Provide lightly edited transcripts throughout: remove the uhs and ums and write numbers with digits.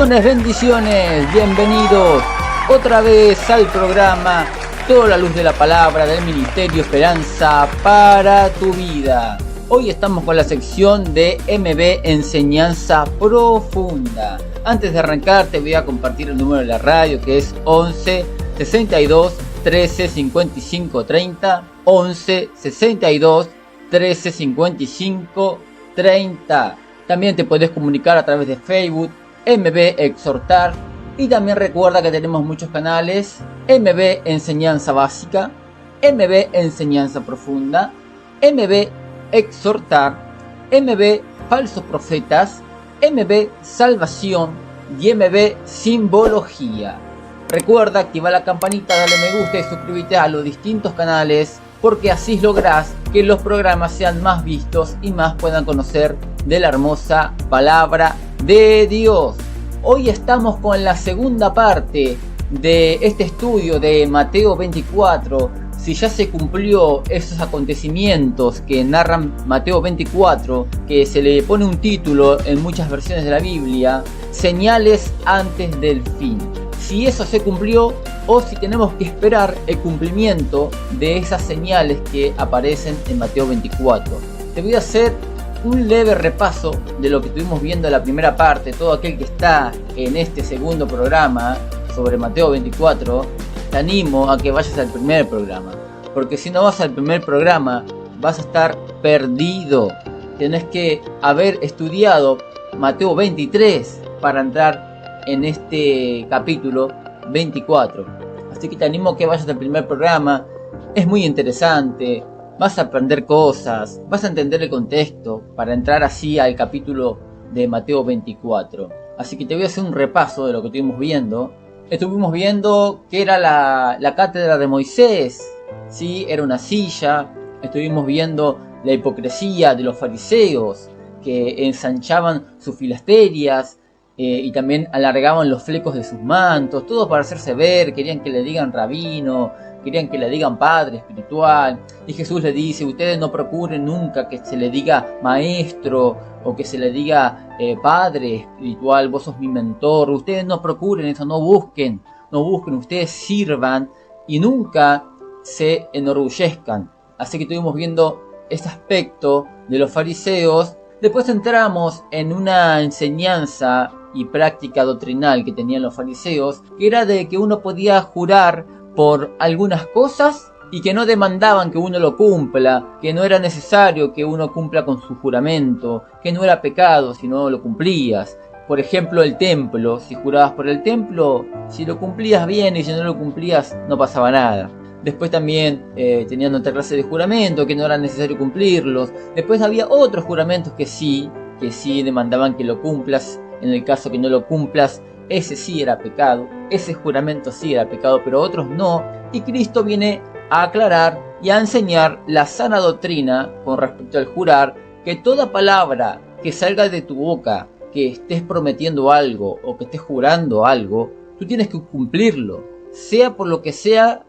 Bendiciones, bienvenidos otra vez al programa Toda la Luz de la Palabra del Ministerio Esperanza para tu Vida. Hoy estamos con la sección de MB Enseñanza Profunda. Antes de arrancar te voy a compartir el número de la radio, que es 11 62 13 55 30, 11 62 13 55 30. También te puedes comunicar a través de Facebook, MB Exhortar, y también recuerda que tenemos muchos canales: MB Enseñanza Básica, MB Enseñanza Profunda, MB Exhortar, MB Falsos Profetas, MB Salvación y MB Simbología. Recuerda activar la campanita, dale me gusta y suscríbete a los distintos canales, porque así lograrás que los programas sean más vistos y más puedan conocer de la hermosa palabra de Dios. Hoy estamos con la segunda parte de este estudio de Mateo 24. Si ya se cumplió esos acontecimientos que narran Mateo 24, que se le pone un título en muchas versiones de la Biblia: señales antes del fin. Si eso se cumplió o si tenemos que esperar el cumplimiento de esas señales que aparecen en Mateo 24. Te voy a hacer un leve repaso de lo que estuvimos viendo en la primera parte. Todo aquel que está en este segundo programa sobre Mateo 24, te animo a que vayas al primer programa, porque si no vas al primer programa vas a estar perdido. Tenés que haber estudiado Mateo 23 para entrar en este capítulo 24. Así que te animo a que vayas al primer programa. Es muy interesante, vas a aprender cosas, vas a entender el contexto para entrar así al capítulo de Mateo 24. Así que te voy a hacer un repaso de lo que estuvimos viendo. Estuvimos viendo que era la cátedra de Moisés, ¿sí? Era una silla. Estuvimos viendo la hipocresía de los fariseos, que ensanchaban sus filasterias y también alargaban los flecos de sus mantos, todo para hacerse ver. Querían que le digan rabino, querían que le digan padre espiritual. Y Jesús le dice: ustedes no procuren nunca que se le diga maestro o que se le diga padre espiritual, vos sos mi mentor. Ustedes no procuren eso, no busquen, ustedes sirvan y nunca se enorgullezcan. Así que estuvimos viendo este aspecto de los fariseos. Después entramos en una enseñanza y práctica doctrinal que tenían los fariseos, que era de que uno podía jurar por algunas cosas y que no demandaban que uno lo cumpla, que no era necesario que uno cumpla con su juramento, que no era pecado si no lo cumplías. Por ejemplo, el templo: si jurabas por el templo, si lo cumplías bien, y si no lo cumplías no pasaba nada. Después también tenían otra clase de juramento que no era necesario cumplirlos. Después había otros juramentos que sí demandaban que lo cumplas. En el caso que no lo cumplas, ese sí era pecado, ese juramento sí era pecado, pero otros no. Y Cristo viene a aclarar y a enseñar la sana doctrina con respecto al jurar, que toda palabra que salga de tu boca, que estés prometiendo algo o que estés jurando algo, tú tienes que cumplirlo, sea por lo que sea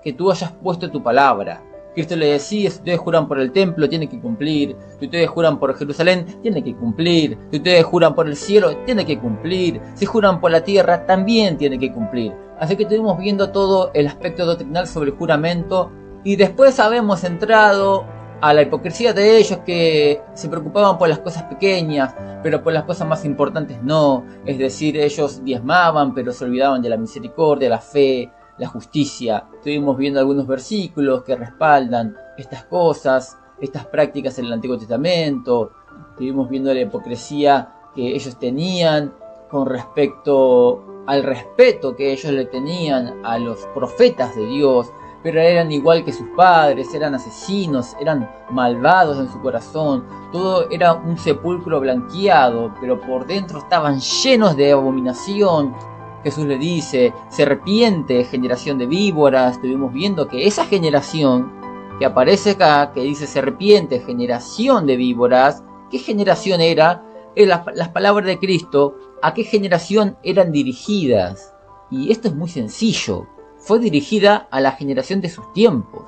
que tú hayas puesto tu palabra. Cristo le decía: si ustedes juran por el templo, tienen que cumplir. Si ustedes juran por Jerusalén, tienen que cumplir. Si ustedes juran por el cielo, tienen que cumplir. Si juran por la tierra, también tienen que cumplir. Así que estuvimos viendo todo el aspecto doctrinal sobre el juramento. Y después habíamos entrado a la hipocresía de ellos, que se preocupaban por las cosas pequeñas, pero por las cosas más importantes no. Es decir, ellos diezmaban, pero se olvidaban de la misericordia, la fe, la justicia. Estuvimos viendo algunos versículos que respaldan estas cosas, estas prácticas en el Antiguo Testamento. Estuvimos viendo la hipocresía que ellos tenían con respecto al respeto que ellos le tenían a los profetas de Dios, pero eran igual que sus padres, eran asesinos, eran malvados en su corazón. Todo era un sepulcro blanqueado, pero por dentro estaban llenos de abominación. Jesús le dice: serpiente, generación de víboras. Estuvimos viendo que esa generación que aparece acá, que dice serpiente, generación de víboras, ¿qué generación era? Las palabras de Cristo, ¿a qué generación eran dirigidas? Y esto es muy sencillo: fue dirigida a la generación de sus tiempos.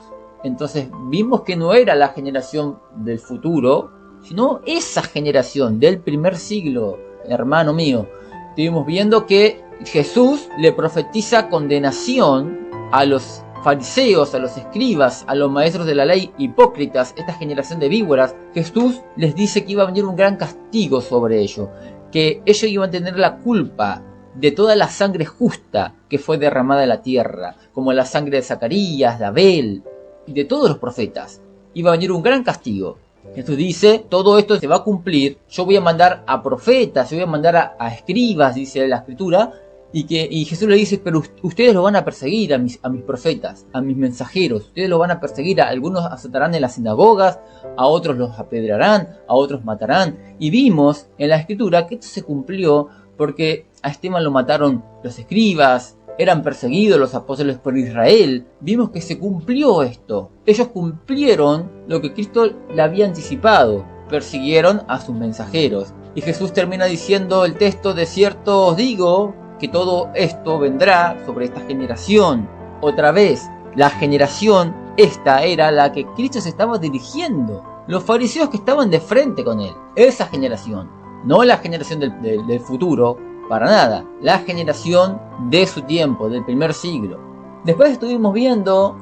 Entonces vimos que no era la generación del futuro, sino esa generación del primer siglo, hermano mío. estuvimos viendo que Jesús le profetiza condenación a los fariseos, a los escribas, a los maestros de la ley hipócritas, esta generación de víboras. Jesús les dice que iba a venir un gran castigo sobre ellos, que ellos iban a tener la culpa de toda la sangre justa que fue derramada en la tierra, como la sangre de Zacarías, de Abel y de todos los profetas. Iba a venir un gran castigo. Jesús dice, todo esto se va a cumplir, yo voy a mandar a profetas, yo voy a mandar a escribas, dice la escritura, y Jesús le dice, pero ustedes lo van a perseguir a mis profetas, a mis mensajeros, ustedes lo van a perseguir, a algunos azotarán en las sinagogas, a otros los apedrearán, a otros matarán. Y vimos en la escritura que esto se cumplió porque a Esteban lo mataron los escribas, eran perseguidos los apóstoles por Israel. Vimos que se cumplió esto. Ellos cumplieron lo que Cristo le había anticipado. Persiguieron a sus mensajeros. Y Jesús termina diciendo el texto, de cierto os digo que todo esto vendrá sobre esta generación. Otra vez, la generación esta era la que Cristo se estaba dirigiendo. Los fariseos que estaban de frente con él. Esa generación. No la generación del futuro, para nada. La generación de su tiempo, del primer siglo. Después estuvimos viendo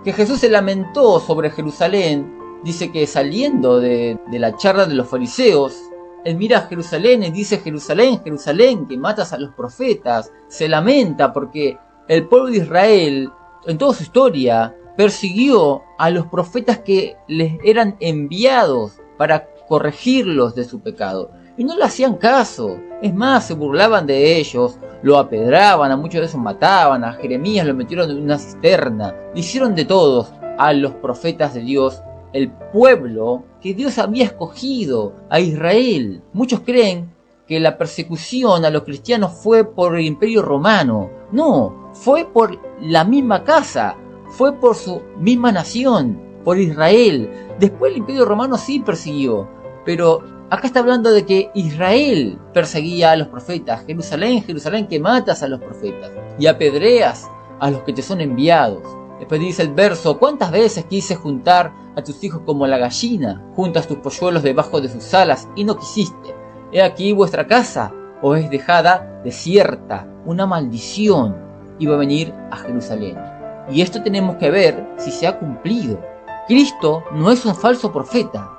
que Jesús se lamentó sobre Jerusalén. Dice que saliendo de la charla de los fariseos, él mira a Jerusalén y dice, Jerusalén, Jerusalén, que matas a los profetas. Se lamenta porque el pueblo de Israel, en toda su historia, persiguió a los profetas que les eran enviados para corregirlos de su pecado. Y no le hacían caso. Es más, se burlaban de ellos, lo apedraban, a muchos de esos mataban, a Jeremías lo metieron en una cisterna. Hicieron de todos a los profetas de Dios, el pueblo que Dios había escogido, a Israel. Muchos creen que la persecución a los cristianos fue por el Imperio Romano. No, fue por la misma casa, fue por su misma nación, por Israel. Después el Imperio Romano sí persiguió, pero acá está hablando de que Israel perseguía a los profetas. Jerusalén, Jerusalén, que matas a los profetas y apedreas a los que te son enviados. Después dice el verso, ¿cuántas veces quise juntar a tus hijos como la gallina juntas tus polluelos debajo de sus alas y no quisiste? He aquí vuestra casa os es dejada desierta. Una maldición iba a venir a Jerusalén. Y esto tenemos que ver si se ha cumplido. Cristo no es un falso profeta.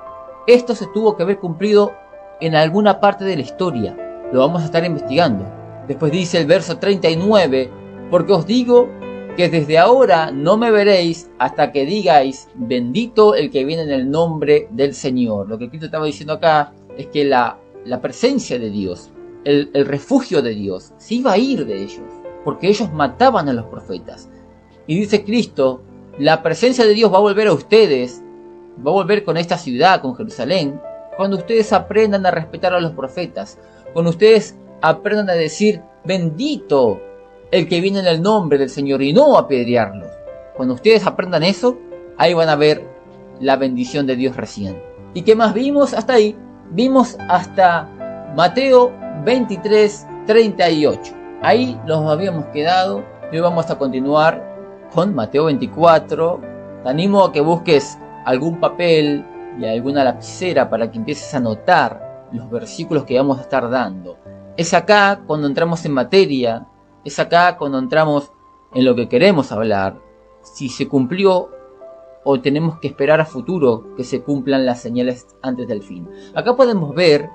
Esto se tuvo que haber cumplido en alguna parte de la historia. Lo vamos a estar investigando. Después dice el verso 39, porque os digo que desde ahora no me veréis hasta que digáis, bendito el que viene en el nombre del Señor. Lo que Cristo estaba diciendo acá es que la presencia de Dios, el refugio de Dios, se iba a ir de ellos, porque ellos mataban a los profetas. Y dice Cristo, la presencia de Dios va a volver a ustedes, va a volver con esta ciudad, con Jerusalén, cuando ustedes aprendan a respetar a los profetas, cuando ustedes aprendan a decir, bendito el que viene en el nombre del Señor, y no apedrearlos. Cuando ustedes aprendan eso, ahí van a ver la bendición de Dios recién. ¿Y qué más vimos hasta ahí? Vimos hasta Mateo 23, 38. Ahí nos habíamos quedado. Hoy vamos a continuar con Mateo 24. Te animo a que busques algún papel y alguna lapicera para que empieces a anotar los versículos que vamos a estar dando. Es acá cuando entramos en materia. Es acá cuando entramos en lo que queremos hablar. Si se cumplió o tenemos que esperar a futuro que se cumplan las señales antes del fin. Acá podemos ver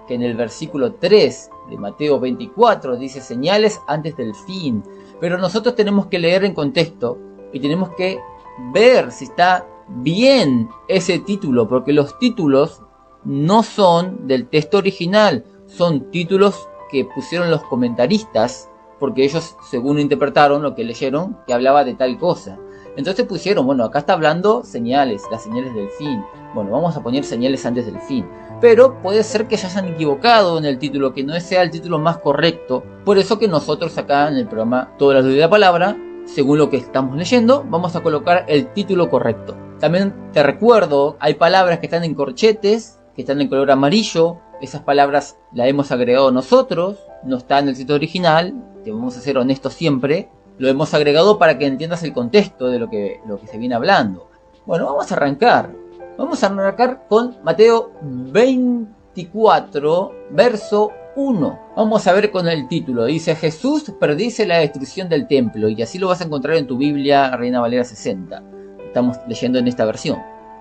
que en el versículo 3 de Mateo 24 dice señales antes del fin. Pero nosotros tenemos que leer en contexto y tenemos que ver si está bien ese título, porque los títulos no son del texto original, son títulos que pusieron los comentaristas, porque ellos según interpretaron lo que leyeron, que hablaba de tal cosa. Entonces pusieron, bueno, acá está hablando señales, las señales del fin. Bueno, vamos a poner señales antes del fin. Pero puede ser que se hayan equivocado en el título, que no sea el título más correcto. Por eso que nosotros acá en el programa Toda la Luz de la Palabra, según lo que estamos leyendo, vamos a colocar el título correcto. También te recuerdo, hay palabras que están en corchetes, que están en color amarillo. Esas palabras las hemos agregado nosotros, no está en el sitio original, que vamos a ser honestos siempre. Lo hemos agregado para que entiendas el contexto de lo que se viene hablando. Bueno, vamos a arrancar. Vamos a arrancar con Mateo 24, verso 1. Vamos a ver con el título. Dice: Jesús predice la destrucción del templo. Y así lo vas a encontrar en tu Biblia Reina Valera 60. Estamos leyendo en esta versión.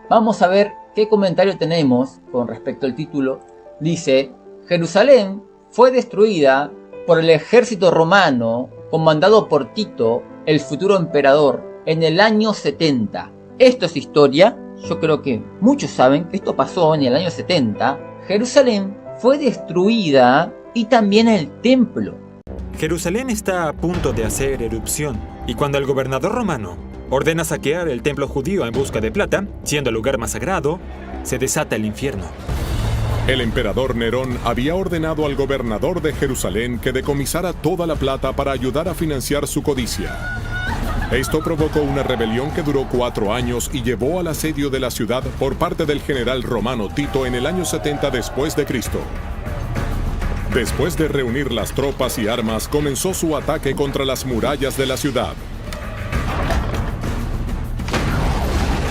Vamos a ver qué comentario tenemos con respecto al título. Dice: Jerusalén fue destruida por el ejército romano comandado por Tito, el futuro emperador, en el año 70. Esto es historia. Yo creo que muchos saben que esto pasó en el año 70. Jerusalén fue destruida y también el templo. Jerusalén está a punto de hacer erupción, y cuando el gobernador romano ordena saquear el templo judío en busca de plata, siendo el lugar más sagrado, se desata el infierno. El emperador Nerón había ordenado al gobernador de Jerusalén que decomisara toda la plata para ayudar a financiar su codicia. Esto provocó una rebelión que duró 4 años y llevó al asedio de la ciudad por parte del general romano Tito en el año 70 después de Cristo. Después de reunir las tropas y armas, comenzó su ataque contra las murallas de la ciudad.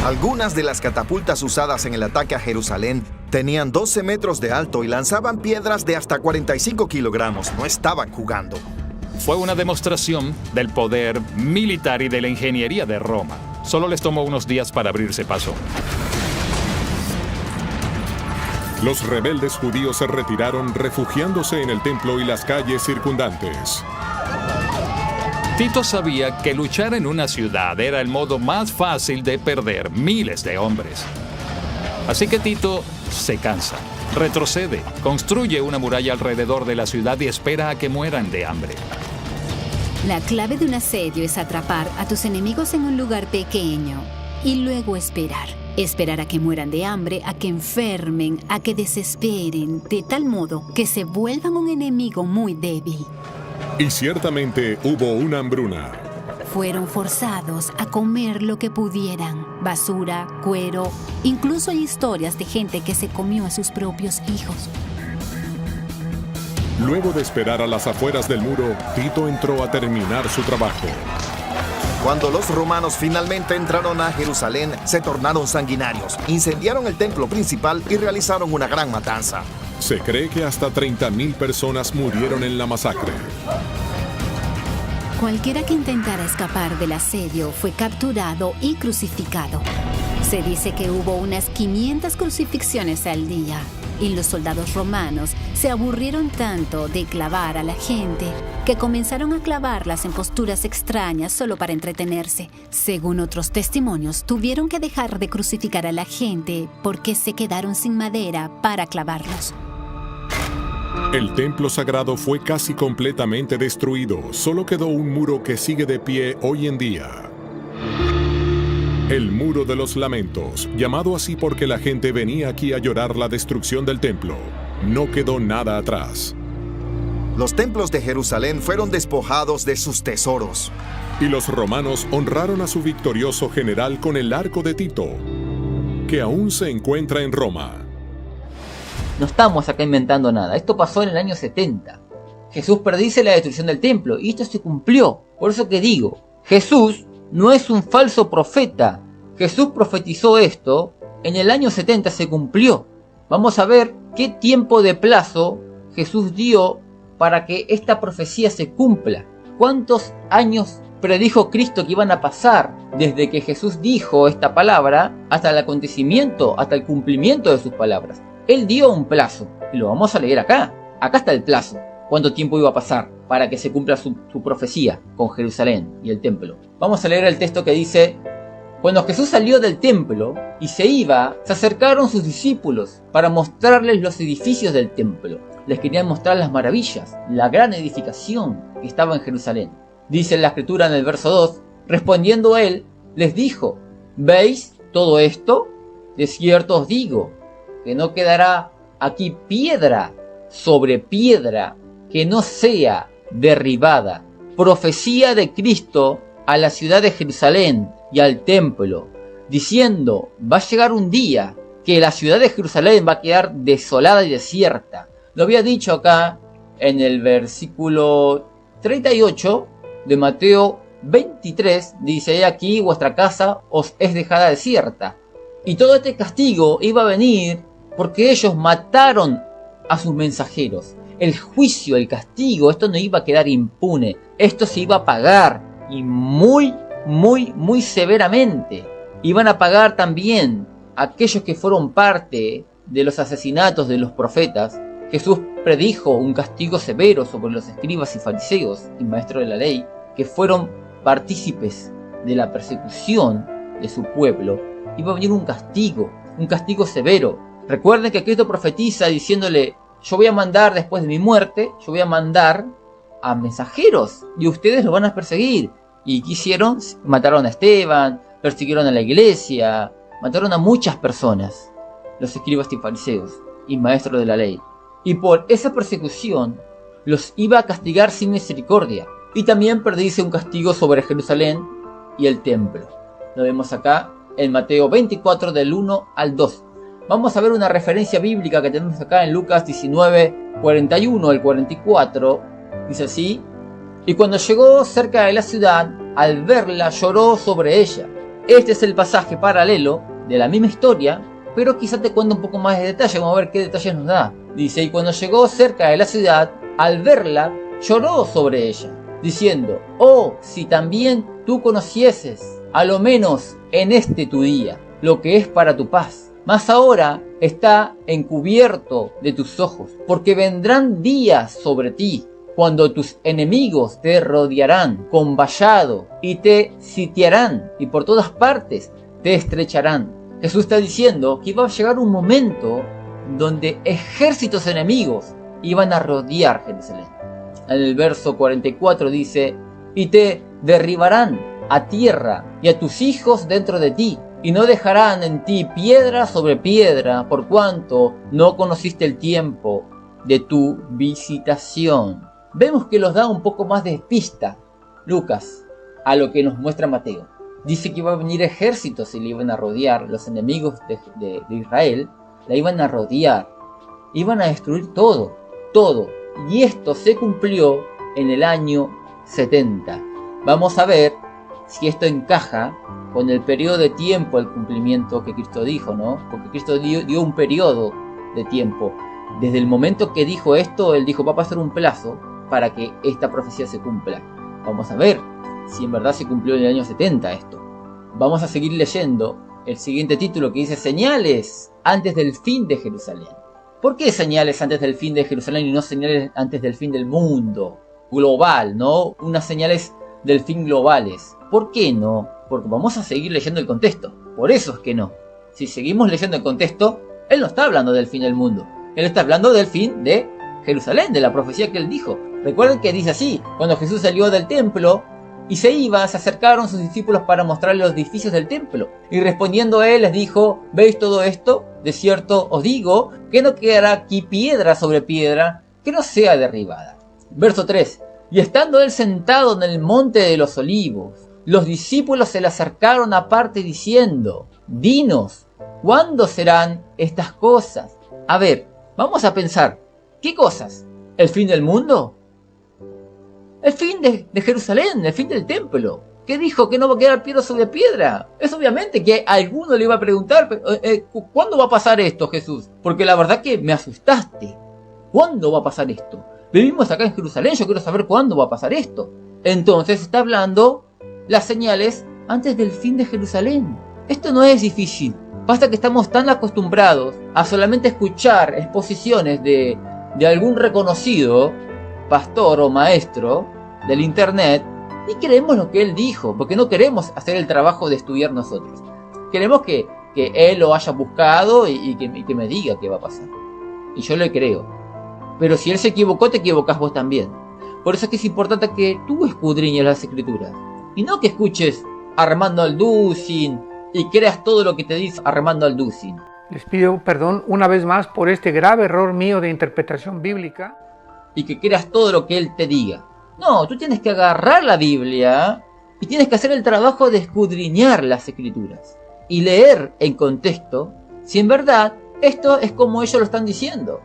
Algunas de las catapultas usadas en el ataque a Jerusalén tenían 12 metros de alto y lanzaban piedras de hasta 45 kilogramos. No estaban jugando. Fue una demostración del poder militar y de la ingeniería de Roma. Solo les tomó unos días para abrirse paso. Los rebeldes judíos se retiraron refugiándose en el templo y las calles circundantes. Tito sabía que luchar en una ciudad era el modo más fácil de perder miles de hombres. Así que Tito se cansa, retrocede, construye una muralla alrededor de la ciudad y espera a que mueran de hambre. La clave de un asedio es atrapar a tus enemigos en un lugar pequeño y luego esperar. Esperar a que mueran de hambre, a que enfermen, a que desesperen, de tal modo que se vuelvan un enemigo muy débil. Y ciertamente hubo una hambruna. Fueron forzados a comer lo que pudieran: basura, cuero. Incluso hay historias de gente que se comió a sus propios hijos. Luego de esperar a las afueras del muro, Tito entró a terminar su trabajo. Cuando los romanos finalmente entraron a Jerusalén, se tornaron sanguinarios, incendiaron el templo principal y realizaron una gran matanza. Se cree que hasta 30.000 personas murieron en la masacre. Cualquiera que intentara escapar del asedio fue capturado y crucificado. Se dice que hubo unas 500 crucifixiones al día, y los soldados romanos se aburrieron tanto de clavar a la gente que comenzaron a clavarlas en posturas extrañas solo para entretenerse. Según otros testimonios, tuvieron que dejar de crucificar a la gente porque se quedaron sin madera para clavarlos. El templo sagrado fue casi completamente destruido. Solo quedó un muro que sigue de pie hoy en día. El Muro de los Lamentos, llamado así porque la gente venía aquí a llorar la destrucción del templo. No quedó nada atrás. Los templos de Jerusalén fueron despojados de sus tesoros. Y los romanos honraron a su victorioso general con el arco de Tito, que aún se encuentra en Roma. No estamos acá inventando nada. Esto pasó en el año 70. Jesús predice la destrucción del templo y esto se cumplió. Por eso que digo, Jesús no es un falso profeta. Jesús profetizó esto, en el año 70 se cumplió. Vamos a ver qué tiempo de plazo Jesús dio para que esta profecía se cumpla. ¿Cuántos años predijo Cristo que iban a pasar desde que Jesús dijo esta palabra hasta el acontecimiento, hasta el cumplimiento de sus palabras? Él dio un plazo, y lo vamos a leer acá. Acá está el plazo. ¿Cuánto tiempo iba a pasar para que se cumpla su profecía con Jerusalén y el templo? Vamos a leer el texto que dice: cuando Jesús salió del templo y se iba, se acercaron sus discípulos para mostrarles los edificios del templo. Les querían mostrar las maravillas, la gran edificación que estaba en Jerusalén. Dice la escritura en el verso 2, respondiendo él, les dijo: ¿veis todo esto? De cierto os digo, que no quedará aquí piedra sobre piedra que no sea derribada. Profecía de Cristo a la ciudad de Jerusalén y al templo, diciendo: va a llegar un día que la ciudad de Jerusalén va a quedar desolada y desierta. Lo había dicho acá en el versículo 38 de Mateo 23, dice: he aquí vuestra casa os es dejada desierta. Y todo este castigo iba a venir porque ellos mataron a sus mensajeros. el juicio, el castigo, esto no iba a quedar impune. Esto se iba a pagar, y muy severamente. Iban a pagar también aquellos que fueron parte de los asesinatos de los profetas. Jesús predijo un castigo severo sobre los escribas y fariseos y maestros de la ley, que fueron partícipes de la persecución de su pueblo. Iba a venir un castigo severo. Recuerden que Cristo profetiza diciéndole: yo voy a mandar después de mi muerte, yo voy a mandar a mensajeros y ustedes lo van a perseguir. ¿Y qué hicieron? Mataron a Esteban, persiguieron a la iglesia, mataron a muchas personas, los escribas y fariseos y maestros de la ley. Y por esa persecución los iba a castigar sin misericordia. Y también predice un castigo sobre Jerusalén y el templo. Lo vemos acá en Mateo 24 del 1 al 2. Vamos a ver una referencia bíblica que tenemos acá en Lucas 19, 41 al 44. Dice así: y cuando llegó cerca de la ciudad, al verla lloró sobre ella. Este es el pasaje paralelo de la misma historia, pero quizá te cuento un poco más de detalle. Vamos a ver qué detalles nos da. Dice: y cuando llegó cerca de la ciudad, al verla, lloró sobre ella, diciendo: oh, si también tú conocieses, a lo menos en este tu día, lo que es para tu paz. Mas ahora está encubierto de tus ojos, porque vendrán días sobre ti, cuando tus enemigos te rodearán con vallado y te sitiarán, y por todas partes te estrecharán. Jesús está diciendo que iba a llegar un momento donde ejércitos enemigos iban a rodear Jerusalén. En el verso 44 dice: y te derribarán a tierra y a tus hijos dentro de ti, y no dejarán en ti piedra sobre piedra, por cuanto no conociste el tiempo de tu visitación. Vemos que los da un poco más de pista Lucas a lo que nos muestra Mateo. Dice que iba a venir ejércitos y le iban a rodear. Los enemigos de Israel la iban a rodear, iban a destruir todo. Y esto se cumplió en el año 70. Vamos a ver si esto encaja con el periodo de tiempo, el cumplimiento que Cristo dijo, ¿no? Porque Cristo dio un periodo de tiempo. Desde el momento que dijo esto, Él dijo: va a pasar un plazo para que esta profecía se cumpla. Vamos a ver si en verdad se cumplió en el año 70 esto. Vamos a seguir leyendo el siguiente título, que dice: señales antes del fin de Jerusalén. ¿Por qué señales antes del fin de Jerusalén y no señales antes del fin del mundo global, no? Unas señales del fin globales. ¿Por qué no? Porque vamos a seguir leyendo el contexto. Por eso es que no. Si seguimos leyendo el contexto, Él no está hablando del fin del mundo. Él está hablando del fin de Jerusalén, de la profecía que Él dijo. Recuerden que dice así: cuando Jesús salió del templo y se iba, se acercaron sus discípulos para mostrarle los edificios del templo. Y respondiendo Él les dijo: ¿veis todo esto? De cierto os digo que no quedará aquí piedra sobre piedra que no sea derribada. Verso 3. Y estando Él sentado en el monte de los olivos, los discípulos se le acercaron aparte diciendo: dinos, ¿cuándo serán estas cosas? A ver, vamos a pensar, ¿qué cosas? ¿El fin del mundo? El fin de Jerusalén, el fin del templo. ¿Qué dijo? ¿Que no va a quedar piedra sobre piedra? Es obviamente que a alguno le iba a preguntar: ¿cuándo va a pasar esto, Jesús? Porque la verdad que me asustaste. ¿Cuándo va a pasar esto? Vivimos acá en Jerusalén, yo quiero saber cuándo va a pasar esto. Entonces está hablando las señales antes del fin de Jerusalén. Esto no es difícil. Basta que estamos tan acostumbrados a solamente escuchar exposiciones de algún reconocido pastor o maestro del internet y creemos lo que él dijo, porque no queremos hacer el trabajo de estudiar nosotros. Queremos que él lo haya buscado y que me diga qué va a pasar. Y yo le creo. Pero si él se equivocó, te equivocás vos también. Por eso es que es importante que tú escudriñes las escrituras. Y no que escuches a Armando Alducin y creas todo lo que te dice Armando Alducin. Les pido perdón una vez más por este grave error mío de interpretación bíblica. Y que creas todo lo que él te diga. No, tú tienes que agarrar la Biblia y tienes que hacer el trabajo de escudriñar las escrituras. Y leer en contexto si en verdad esto es como ellos lo están diciendo.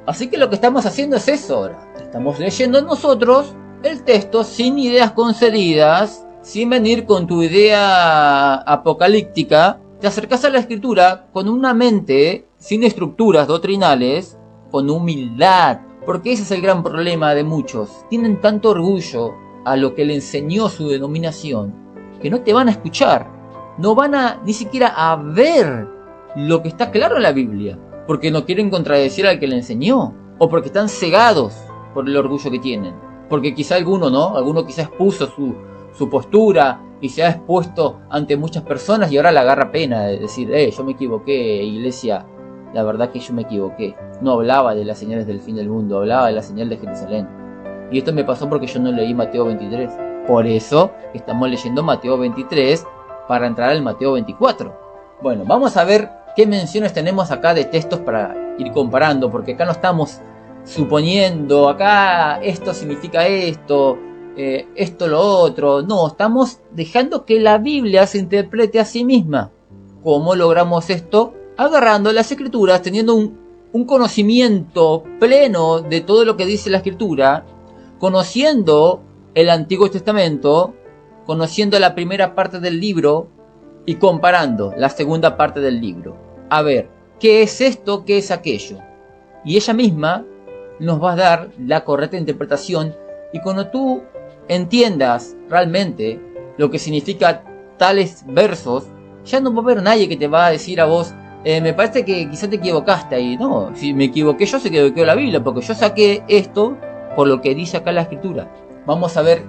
Así que lo que estamos haciendo es eso ahora. Estamos leyendo nosotros el texto sin ideas concedidas, sin venir con tu idea apocalíptica. Te acercas a la escritura con una mente sin estructuras doctrinales, con humildad, Porque ese es el gran problema de muchos. Tienen tanto orgullo a lo que le enseñó su denominación, que no te van a escuchar. No van a ni siquiera a ver lo que está claro en la Biblia. Porque no quieren contradecir al que le enseñó. O porque están cegados por el orgullo que tienen. Porque quizá alguno quizá expuso su postura y se ha expuesto ante muchas personas y ahora le agarra pena de decir, yo me equivoqué, iglesia, la verdad que yo me equivoqué. No hablaba de las señales del fin del mundo, hablaba de la señal de Jerusalén. Y esto me pasó porque yo no leí Mateo 23. Por eso estamos leyendo Mateo 23 para entrar al Mateo 24. Bueno, vamos a ver qué menciones tenemos acá de textos para ir comparando, porque acá no estamos suponiendo, acá esto significa esto, esto lo otro. No, estamos dejando que la Biblia se interprete a sí misma. ¿Cómo logramos esto? Agarrando las escrituras, teniendo un conocimiento pleno de todo lo que dice la escritura, conociendo el Antiguo Testamento, conociendo la primera parte del libro y comparando la segunda parte del libro. A ver, ¿qué es esto? ¿Qué es aquello? Y ella misma nos va a dar la correcta interpretación, y cuando tú entiendas realmente lo que significa tales versos, ya no va a haber nadie que te va a decir a vos, me parece que quizá te equivocaste ahí. No, si me equivoqué yo, se equivocó la Biblia, porque yo saqué esto por lo que dice acá la escritura. Vamos a ver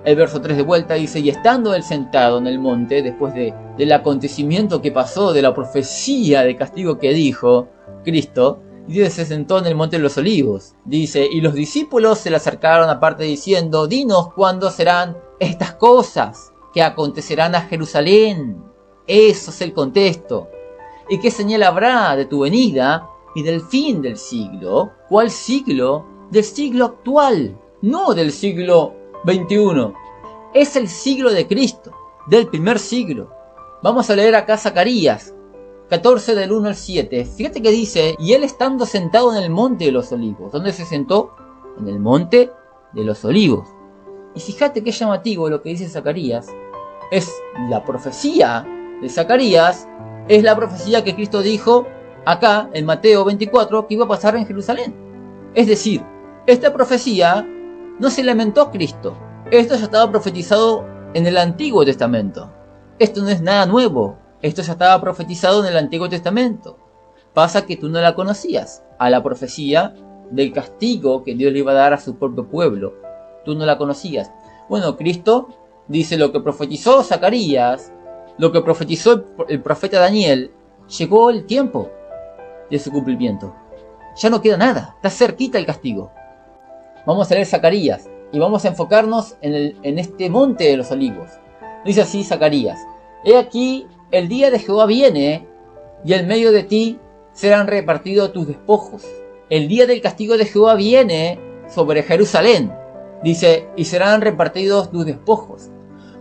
el verso 3 de vuelta. Dice, y estando él sentado en el monte, después del acontecimiento que pasó, de la profecía de castigo que dijo Cristo, dice, se sentó en el monte de los olivos. Dice, y los discípulos se le acercaron aparte diciendo, dinos cuándo serán estas cosas que acontecerán a Jerusalén. Eso es el contexto. ¿Y qué señal habrá de tu venida y del fin del siglo? ¿Cuál siglo? Del siglo actual, no del siglo XXI. Es el siglo de Cristo, del primer siglo. Vamos a leer acá Zacarías 14 del 1 al 7. Fíjate que dice, y él estando sentado en el monte de los olivos. ¿Dónde se sentó? En el monte de los olivos. Y fíjate qué llamativo lo que dice Zacarías. Es la profecía de Zacarías, es la profecía que Cristo dijo acá en Mateo 24 que iba a pasar en Jerusalén. Es decir, esta profecía no se la inventó Cristo. Esto ya estaba profetizado en el Antiguo Testamento. Esto no es nada nuevo. Esto ya estaba profetizado en el Antiguo Testamento. Pasa que tú no la conocías, a la profecía del castigo que Dios le iba a dar a su propio pueblo. Tú no la conocías. Bueno, Cristo dice lo que profetizó Zacarías, lo que profetizó el profeta Daniel. Llegó el tiempo de su cumplimiento. Ya no queda nada, está cerquita el castigo. Vamos a leer Zacarías y vamos a enfocarnos en este monte de los olivos. Dice así Zacarías, he aquí el día de Jehová viene, y en medio de ti serán repartidos tus despojos. El día del castigo de Jehová viene sobre Jerusalén. Dice, y serán repartidos tus despojos.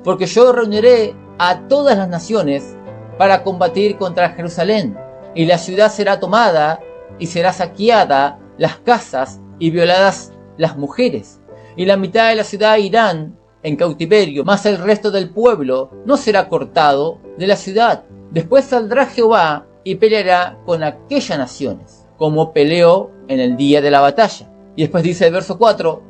Porque yo reuniré a todas las naciones para combatir contra Jerusalén. Y la ciudad será tomada, y será saqueada las casas, y violadas las mujeres. Y la mitad de la ciudad irán en cautiverio, mas el resto del pueblo no será cortado de la ciudad. Después saldrá Jehová y peleará con aquellas naciones, como peleó en el día de la batalla. Y después dice el verso 4,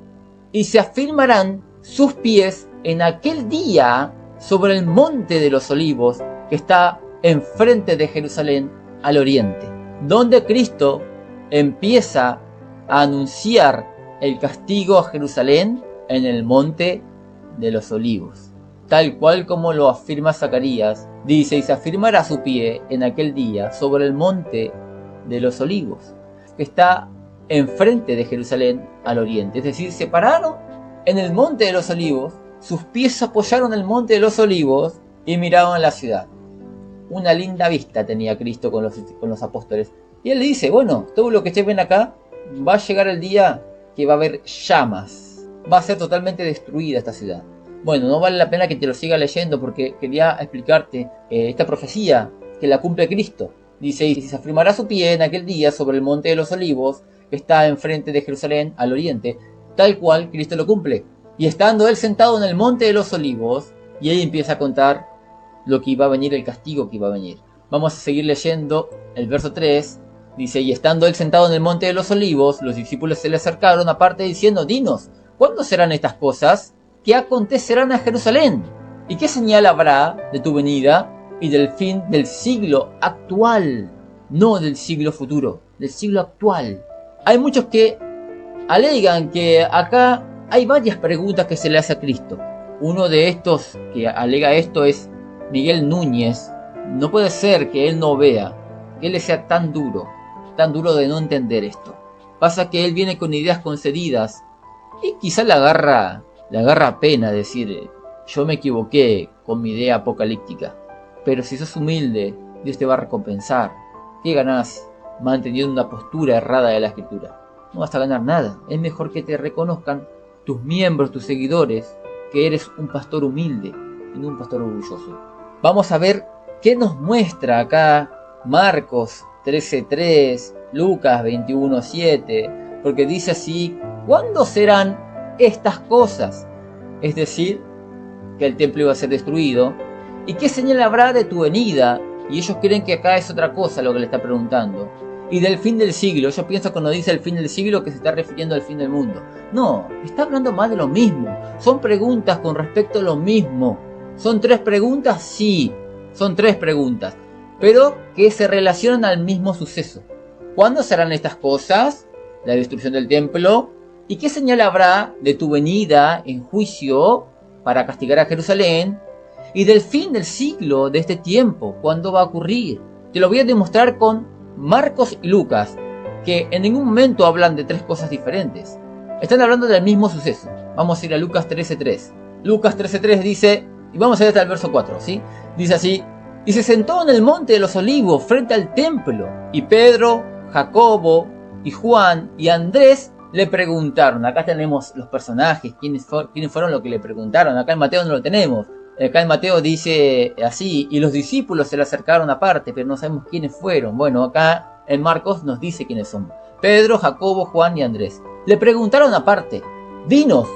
y se afirmarán sus pies en aquel día sobre el monte de los olivos que está enfrente de Jerusalén al oriente, donde Cristo empieza a anunciar el castigo a Jerusalén en el monte de los olivos, tal cual como lo afirma Zacarías. Dice, y se afirmará su pie en aquel día sobre el monte de los olivos, que está enfrente de Jerusalén al oriente. Es decir, se pararon en el monte de los olivos, sus pies se apoyaron en el monte de los olivos y miraban la ciudad. Una linda vista tenía Cristo con los apóstoles. Y él le dice, bueno, todo lo que ustedes ven acá, va a llegar el día que va a haber llamas. Va a ser totalmente destruida esta ciudad. Bueno, no vale la pena que te lo siga leyendo porque quería explicarte esta profecía que la cumple Cristo. Dice, y se afirmará su pie en aquel día sobre el monte de los olivos que está enfrente de Jerusalén al oriente, tal cual Cristo lo cumple. Y estando él sentado en el monte de los olivos, y ahí empieza a contar lo que iba a venir, el castigo que iba a venir. Vamos a seguir leyendo el verso 3. Dice, y estando él sentado en el monte de los olivos, los discípulos se le acercaron aparte diciendo, dinos, ¿cuándo serán estas cosas? ¿Qué acontecerán a Jerusalén? ¿Y qué señal habrá de tu venida y del fin del siglo actual? No del siglo futuro, del siglo actual. Hay muchos que alegan que acá hay varias preguntas que se le hace a Cristo. Uno de estos que alega esto es Miguel Núñez. No puede ser que él no vea, que él sea tan duro de no entender esto. Pasa que él viene con ideas concedidas y quizá le agarra pena decir, yo me equivoqué con mi idea apocalíptica. Pero si sos humilde, Dios te va a recompensar. ¿Qué ganás manteniendo una postura errada de la escritura? No vas a ganar nada. Es mejor que te reconozcan tus miembros, tus seguidores, que eres un pastor humilde y no un pastor orgulloso. Vamos a ver qué nos muestra acá Marcos 13:3, Lucas 21:7, porque dice así, ¿cuándo serán estas cosas? Es decir, que el templo iba a ser destruido. ¿Y qué señal habrá de tu venida? Y ellos creen que acá es otra cosa lo que le está preguntando. Y del fin del siglo. Yo pienso cuando dice el fin del siglo que se está refiriendo al fin del mundo. No, está hablando más de lo mismo. Son preguntas con respecto a lo mismo. ¿Son 3 preguntas? Sí, son 3 preguntas. Pero que se relacionan al mismo suceso. ¿Cuándo serán estas cosas? La destrucción del templo. ¿Y qué señal habrá de tu venida en juicio para castigar a Jerusalén? Y del fin del siglo, de este tiempo, ¿cuándo va a ocurrir? Te lo voy a demostrar con Marcos y Lucas, que en ningún momento hablan de 3 cosas diferentes. Están hablando del mismo suceso. Vamos a ir a Lucas 13:3. Lucas 13:3 dice, y vamos a ir hasta el verso 4, ¿sí? Dice así, y se sentó en el monte de los olivos frente al templo, y Pedro, Jacobo, y Juan, y Andrés le preguntaron. Acá tenemos los personajes, quiénes fueron los que le preguntaron. Acá en Mateo no lo tenemos. Acá en Mateo dice así, y los discípulos se le acercaron aparte, pero no sabemos quiénes fueron. Bueno, acá en Marcos nos dice quiénes son. Pedro, Jacobo, Juan y Andrés. Le preguntaron aparte, dinos,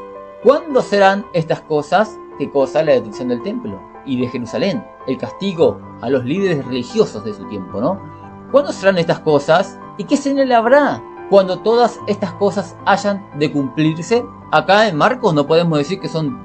¿cuándo serán estas cosas? ¿Qué cosa? La destrucción del templo y de Jerusalén, el castigo a los líderes religiosos de su tiempo, ¿no? ¿Cuándo serán estas cosas? ¿Y qué señal habrá cuando todas estas cosas hayan de cumplirse? Acá en Marcos no podemos decir que son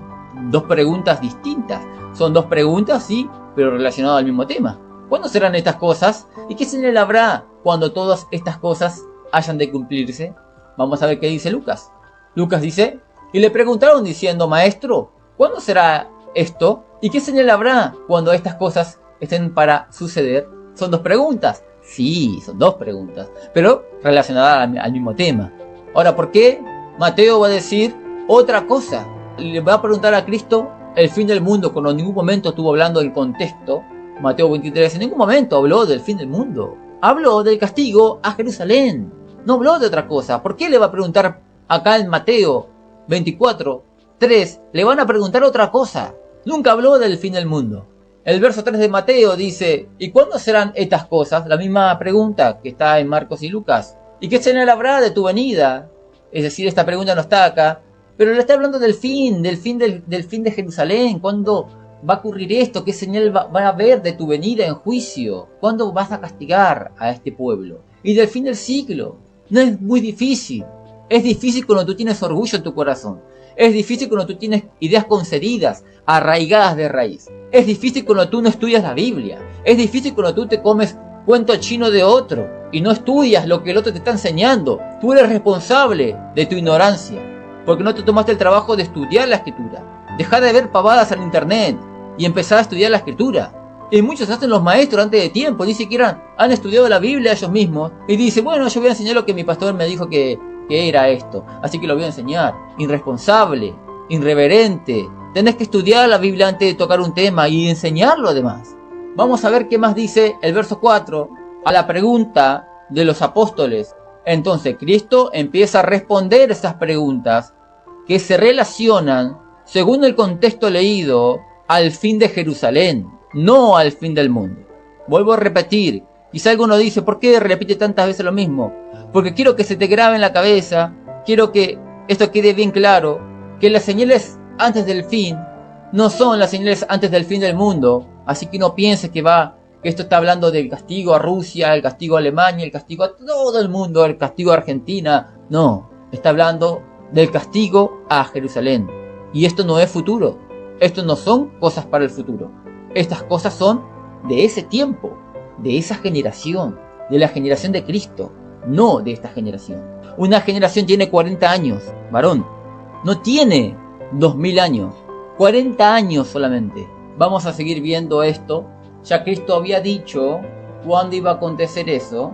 2 preguntas distintas. Son 2 preguntas, sí, pero relacionadas al mismo tema. ¿Cuándo serán estas cosas? ¿Y qué señal habrá cuando todas estas cosas hayan de cumplirse? Vamos a ver qué dice Lucas. Lucas dice, y le preguntaron diciendo, Maestro, ¿cuándo será esto? ¿Y qué señal habrá cuando estas cosas estén para suceder? Son 2 preguntas. Sí, son 2 preguntas, pero relacionadas al mismo tema. Ahora, ¿por qué Mateo va a decir otra cosa? Le va a preguntar a Cristo el fin del mundo, cuando en ningún momento estuvo hablando del contexto. Mateo 23, en ningún momento habló del fin del mundo. Habló del castigo a Jerusalén. No habló de otra cosa. ¿Por qué le va a preguntar acá en Mateo 24:3? Le van a preguntar otra cosa. Nunca habló del fin del mundo. El verso 3 de Mateo dice, ¿y cuándo serán estas cosas? La misma pregunta que está en Marcos y Lucas. ¿Y qué señal habrá de tu venida? Es decir, esta pregunta no está acá, pero le está hablando del fin de Jerusalén. ¿Cuándo va a ocurrir esto? ¿Qué señal va a haber de tu venida en juicio? ¿Cuándo vas a castigar a este pueblo? Y del fin del siglo. No es muy difícil. Es difícil cuando tú tienes orgullo en tu corazón. Es difícil cuando tú tienes ideas concedidas, arraigadas de raíz. Es difícil cuando tú no estudias la Biblia. Es difícil cuando tú te comes cuento chino de otro y no estudias lo que el otro te está enseñando. Tú eres responsable de tu ignorancia, porque no te tomaste el trabajo de estudiar la Escritura. Deja de ver pavadas en internet y empezar a estudiar la Escritura. Y muchos hacen los maestros antes de tiempo, ni siquiera han estudiado la Biblia ellos mismos. Y dicen, bueno, yo voy a enseñar lo que mi pastor me dijo que era esto, así que lo voy a enseñar. Irresponsable, irreverente. Tenés que estudiar la Biblia antes de tocar un tema y enseñarlo además. Vamos a ver qué más dice el verso 4 a la pregunta de los apóstoles. Entonces Cristo empieza a responder esas preguntas que se relacionan, según el contexto leído, al fin de Jerusalén, no al fin del mundo. Vuelvo a repetir, quizá alguno dice, ¿por qué repite tantas veces lo mismo? Porque quiero que se te grabe en la cabeza, quiero que esto quede bien claro, que las señales antes del fin no son las señales antes del fin del mundo, así que no pienses que va que esto está hablando del castigo a Rusia, el castigo a Alemania, el castigo a todo el mundo, el castigo a Argentina. No, está hablando del castigo a Jerusalén. Y esto no es futuro. Esto no son cosas para el futuro. Estas cosas son de ese tiempo, de esa generación, de la generación de Cristo, no de esta generación. Una generación tiene 40 años, varón. No tiene 2000 años, 40 años solamente. Vamos a seguir viendo esto. Ya Cristo había dicho cuándo iba a acontecer eso,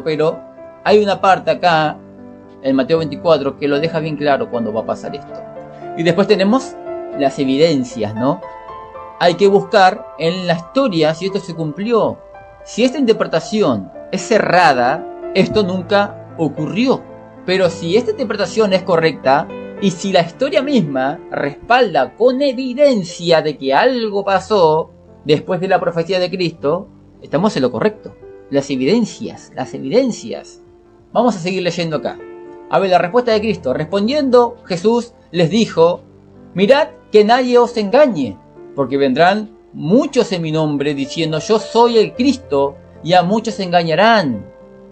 pero hay una parte acá, en Mateo 24, que lo deja bien claro cuándo va a pasar esto. Y después tenemos las evidencias, ¿no? Hay que buscar en la historia si esto se cumplió. Si esta interpretación es cerrada, esto nunca ocurrió. Pero si esta interpretación es correcta, y si la historia misma respalda con evidencia de que algo pasó después de la profecía de Cristo, estamos en lo correcto. Las evidencias. Vamos a seguir leyendo acá. A ver, la respuesta de Cristo. Respondiendo, Jesús les dijo: mirad que nadie os engañe, porque vendrán muchos en mi nombre diciendo yo soy el Cristo, y a muchos engañarán.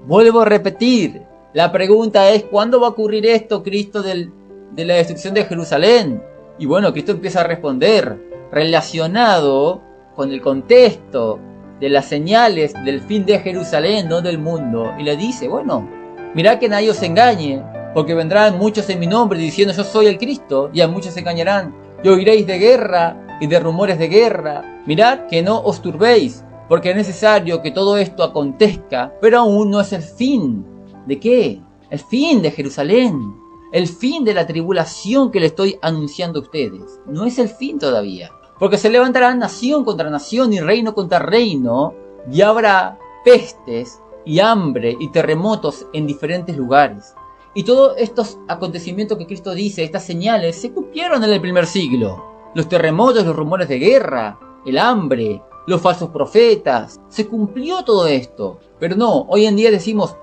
Vuelvo a repetir, la pregunta es ¿cuándo va a ocurrir esto, Cristo, de la destrucción de Jerusalén? Y bueno, Cristo empieza a responder relacionado con el contexto de las señales del fin de Jerusalén, no del mundo, y le dice, bueno, mirad que nadie os engañe, porque vendrán muchos en mi nombre diciendo yo soy el Cristo, y a muchos se engañarán, y oiréis de guerra y de rumores de guerra. Mirad que no os turbéis, porque es necesario que todo esto acontezca, pero aún no es el fin. ¿De qué? El fin de Jerusalén, el fin de la tribulación que le estoy anunciando a ustedes. No es el fin todavía, porque se levantarán nación contra nación y reino contra reino, y habrá pestes y hambre y terremotos en diferentes lugares. Y todos estos acontecimientos que Cristo dice, estas señales, se cumplieron en el primer siglo. Los terremotos, los rumores de guerra, el hambre, los falsos profetas, se cumplió todo esto. Pero no, hoy en día decimos,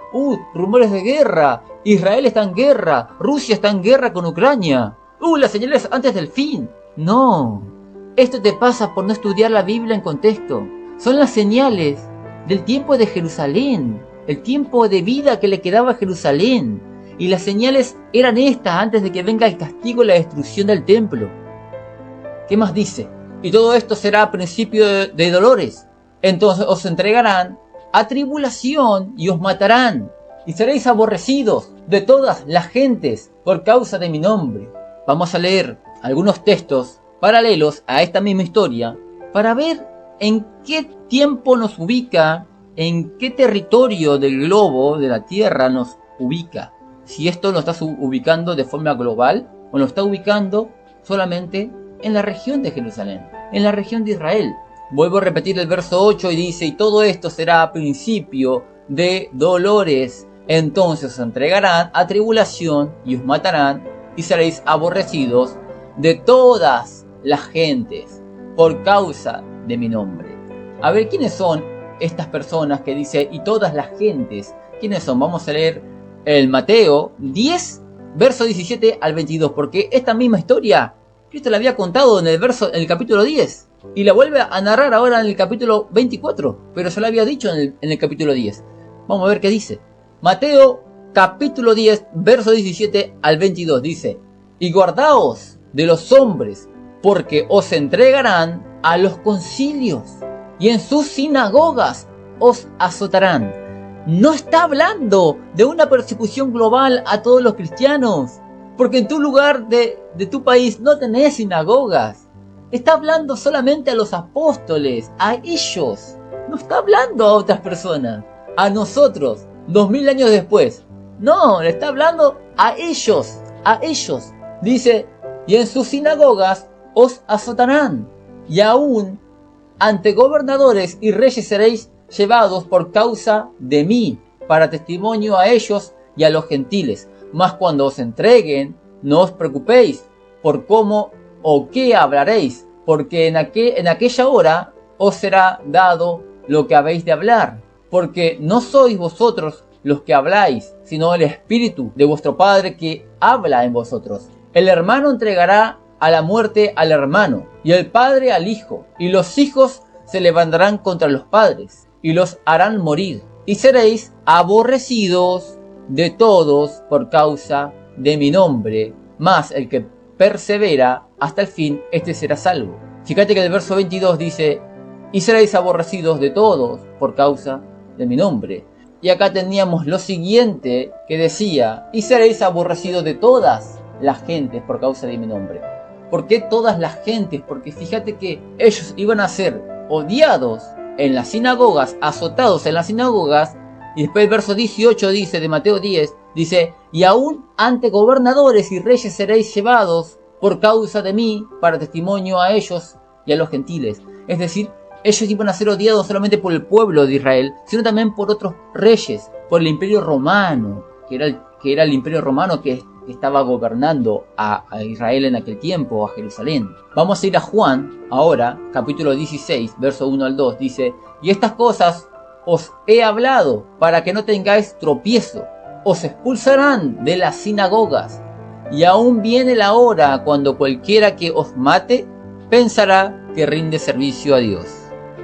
rumores de guerra, Israel está en guerra, Rusia está en guerra con Ucrania, las señales antes del fin. No, esto te pasa por no estudiar la Biblia en contexto. Son las señales del tiempo de Jerusalén, el tiempo de vida que le quedaba a Jerusalén. Y las señales eran estas antes de que venga el castigo y la destrucción del templo. ¿Qué más dice? Y todo esto será a principio de dolores. Entonces os entregarán a tribulación y os matarán. Y seréis aborrecidos de todas las gentes por causa de mi nombre. Vamos a leer algunos textos paralelos a esta misma historia para ver en qué tiempo nos ubica, en qué territorio del globo, de la tierra, nos ubica. Si esto lo está ubicando de forma global o lo está ubicando solamente en la región de Jerusalén, en la región de Israel. Vuelvo a repetir el verso 8 y dice, y todo esto será a principio de dolores. Entonces os entregarán a tribulación y os matarán y seréis aborrecidos de todas las gentes por causa de mi nombre. A ver, ¿quiénes son estas personas que dice y todas las gentes? ¿Quiénes son? Vamos a leer el Mateo 10, verso 17 al 22, porque esta misma historia Cristo la había contado en el capítulo 10 y la vuelve a narrar ahora en el capítulo 24, pero ya la había dicho en el capítulo 10. Vamos a ver qué dice. Mateo capítulo 10, verso 17 al 22 dice, y guardaos de los hombres, porque os entregarán a los concilios y en sus sinagogas os azotarán. No está hablando de una persecución global a todos los cristianos, porque en tu lugar de tu país no tenés sinagogas. Está hablando solamente a los apóstoles, a ellos. No está hablando a otras personas, a nosotros, 2000 años después. No, le está hablando a ellos, a ellos. Dice, y en sus sinagogas os azotarán, y aún ante gobernadores y reyes seréis llevados por causa de mí, para testimonio a ellos y a los gentiles. Mas cuando os entreguen, no os preocupéis por cómo o qué hablaréis, porque en aquella hora os será dado lo que habéis de hablar, porque no sois vosotros los que habláis, sino el Espíritu de vuestro Padre que habla en vosotros. El hermano entregará a la muerte al hermano, y el padre al hijo, y los hijos se levantarán contra los padres y los harán morir, y seréis aborrecidos de todos por causa de mi nombre, mas el que persevera hasta el fin, este será salvo. Fíjate que el verso 22 dice, y seréis aborrecidos de todos por causa de mi nombre. Y acá teníamos lo siguiente que decía, y seréis aborrecidos de todas las gentes por causa de mi nombre. ¿Por qué todas las gentes? Porque fíjate que ellos iban a ser odiados en las sinagogas, azotados en las sinagogas, y después el verso 18 dice, de Mateo 10, dice, y aún ante gobernadores y reyes seréis llevados por causa de mí, para testimonio a ellos y a los gentiles. Es decir, ellos iban a ser odiados no solamente por el pueblo de Israel, sino también por otros reyes, por el imperio romano, que era el imperio romano que estaba gobernando a Israel en aquel tiempo, a Jerusalén. Vamos a ir a Juan, ahora, capítulo 16, verso 1 al 2, dice, y estas cosas os he hablado para que no tengáis tropiezo, os expulsarán de las sinagogas, y aún viene la hora cuando cualquiera que os mate pensará que rinde servicio a Dios.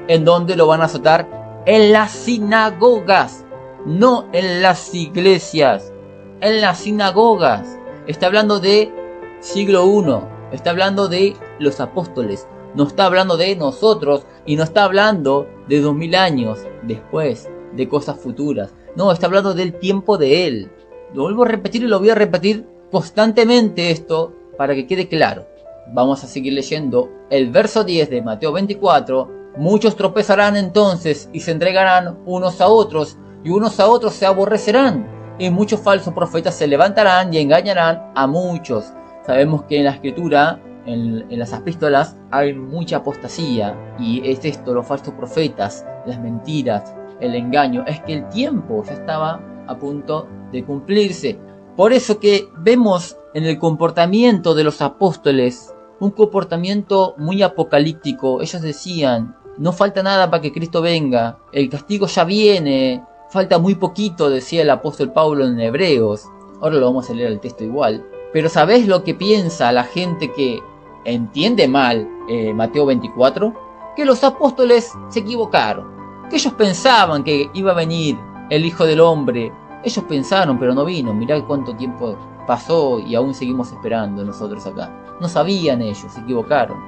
¿En dónde lo van a azotar? En las sinagogas, no en las iglesias, en las sinagogas. Está hablando de siglo I, está hablando de los apóstoles, no está hablando de nosotros y no está hablando de 2000 años después, de cosas futuras. No, está hablando del tiempo de él. Lo vuelvo a repetir y lo voy a repetir constantemente esto para que quede claro. Vamos a seguir leyendo el verso 10 de Mateo 24. Muchos tropezarán entonces y se entregarán unos a otros, y unos a otros se aborrecerán, y muchos falsos profetas se levantarán y engañarán a muchos. Sabemos que en la escritura, en las epístolas, hay mucha apostasía, y es esto, los falsos profetas, las mentiras, el engaño. Es que el tiempo ya estaba a punto de cumplirse. Por eso que vemos en el comportamiento de los apóstoles un comportamiento muy apocalíptico. Ellos decían, no falta nada para que Cristo venga, el castigo ya viene, falta muy poquito, decía el apóstol Pablo en Hebreos. Ahora lo vamos a leer el texto igual. Pero ¿sabés lo que piensa la gente que entiende mal Mateo 24? Que los apóstoles se equivocaron, que ellos pensaban que iba a venir el Hijo del Hombre. Ellos pensaron, pero no vino. Mirá cuánto tiempo pasó y aún seguimos esperando nosotros acá. No sabían ellos, se equivocaron.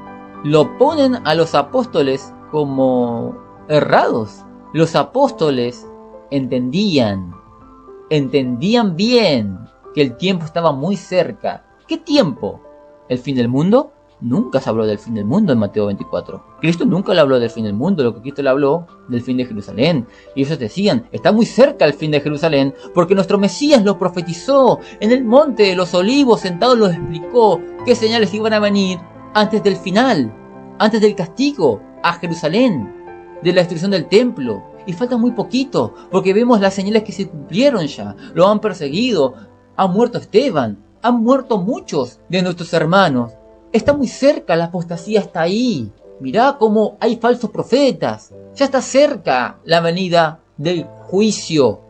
Lo ponen a los apóstoles como errados. Los apóstoles entendían bien que el tiempo estaba muy cerca. ¿Qué tiempo? ¿El fin del mundo? Nunca se habló del fin del mundo en Mateo 24. Cristo nunca le habló del fin del mundo, lo que Cristo le habló del fin de Jerusalén. Y ellos decían, está muy cerca el fin de Jerusalén, porque nuestro Mesías lo profetizó. En el monte de los olivos sentado lo explicó, qué señales iban a venir antes del final, antes del castigo a Jerusalén, de la destrucción del templo. Y falta muy poquito, porque vemos las señales que se cumplieron ya. Lo han perseguido, ha muerto Esteban, han muerto muchos de nuestros hermanos. Está muy cerca, la apostasía está ahí. Mirá cómo hay falsos profetas. Ya está cerca la venida del juicio.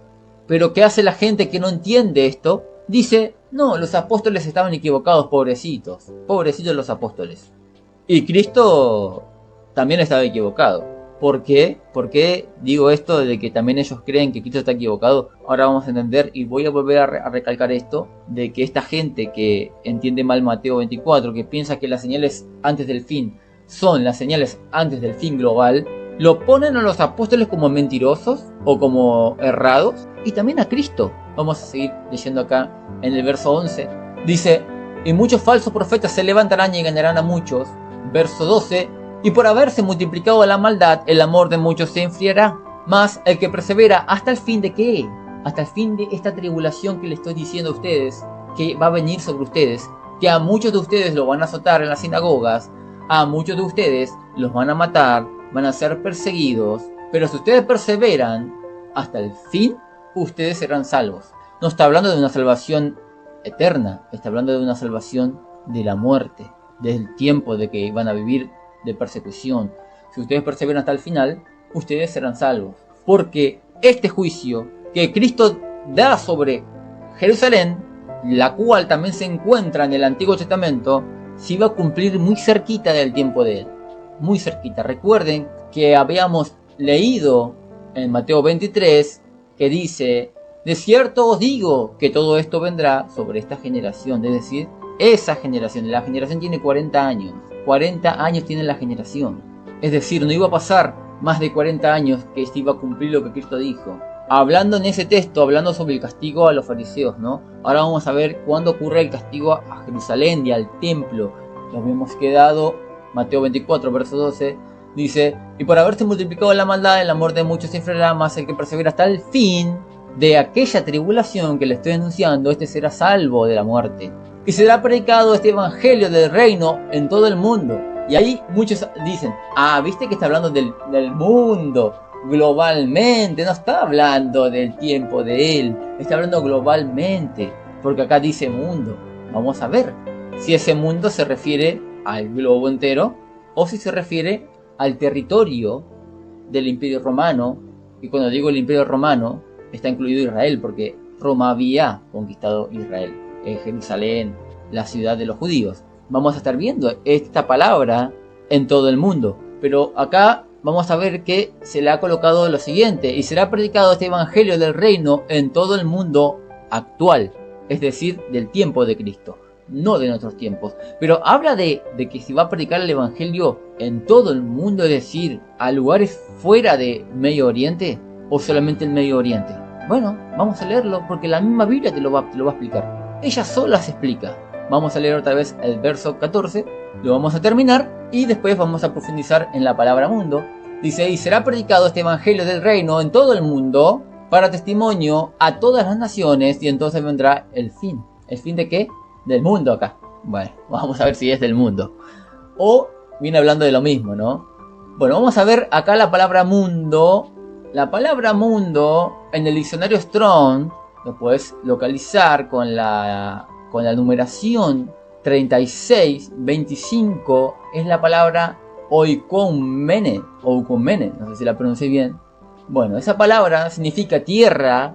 Pero ¿qué hace la gente que no entiende esto? Dice, no, los apóstoles estaban equivocados, pobrecitos. Pobrecitos los apóstoles. Y Cristo también estaba equivocado. ¿Por qué? ¿Por qué digo esto de que también ellos creen que Cristo está equivocado? Ahora vamos a entender y voy a volver a recalcar esto, de que esta gente que entiende mal Mateo 24, que piensa que las señales antes del fin son las señales antes del fin global, lo ponen a los apóstoles como mentirosos o como errados, y también a Cristo. Vamos a seguir leyendo acá en el verso 11. Dice, y muchos falsos profetas se levantarán y engañarán a muchos. Verso 12. Y por haberse multiplicado la maldad, el amor de muchos se enfriará. Mas el que persevera hasta el fin de ¿qué? Hasta el fin de esta tribulación que le estoy diciendo a ustedes, que va a venir sobre ustedes, que a muchos de ustedes los van a azotar en las sinagogas, a muchos de ustedes los van a matar, van a ser perseguidos, pero si ustedes perseveran hasta el fin, ustedes serán salvos. No está hablando de una salvación eterna, está hablando de una salvación de la muerte, del tiempo de que van a vivir de persecución. Si ustedes perseveran hasta el final, ustedes serán salvos. Porque este juicio que Cristo da sobre Jerusalén, la cual también se encuentra en el Antiguo Testamento, se iba a cumplir muy cerquita del tiempo de él. muy cerquita. Recuerden que habíamos leído en Mateo 23 que dice: de cierto os digo que todo esto vendrá sobre esta generación. Es decir, esa generación, la generación tiene 40 años. 40 años tiene la generación. Es decir, no iba a pasar más de 40 años que se iba a cumplir lo que Cristo dijo. Hablando en ese texto, hablando sobre el castigo a los fariseos, ¿no? Ahora vamos a ver cuándo ocurre el castigo a Jerusalén y al templo. Nos hemos quedado, Mateo 24, verso 12, dice: y por haberse multiplicado la maldad, el amor de muchos se enfriará, mas el que persevera hasta el fin de aquella tribulación que le estoy anunciando, este será salvo de la muerte. Y será predicado este evangelio del reino en todo el mundo. Y ahí muchos dicen: viste que está hablando del mundo, globalmente, no está hablando del tiempo de él, está hablando globalmente, porque acá dice mundo. Vamos a ver si ese mundo se refiere al globo entero o si se refiere al territorio del Imperio Romano. Y cuando digo el Imperio Romano, está incluido Israel, porque Roma había conquistado Israel, Jerusalén, la ciudad de los judíos. Vamos a estar viendo esta palabra en todo el mundo, pero acá vamos a ver que se le ha colocado lo siguiente: y será predicado este evangelio del reino en todo el mundo actual, es decir, del tiempo de Cristo, no de nuestros tiempos. Pero habla de que se va a predicar el evangelio en todo el mundo, es decir, a lugares fuera de Medio Oriente, o solamente el Medio Oriente. Bueno, vamos a leerlo porque la misma Biblia te lo va a explicar. Ella sola se explica. Vamos a leer otra vez el verso 14, lo vamos a terminar y después vamos a profundizar en la palabra mundo. Dice: y será predicado este evangelio del reino en todo el mundo para testimonio a todas las naciones, y entonces vendrá el fin. ¿El fin de qué? Del mundo acá. Bueno, vamos a ver si es del mundo o viene hablando de lo mismo, ¿no? Bueno, vamos a ver acá la palabra mundo. La palabra mundo en el diccionario Strong lo puedes localizar con la numeración 3625. Es la palabra oikoumene, no sé si la pronuncié bien. Bueno, esa palabra significa tierra,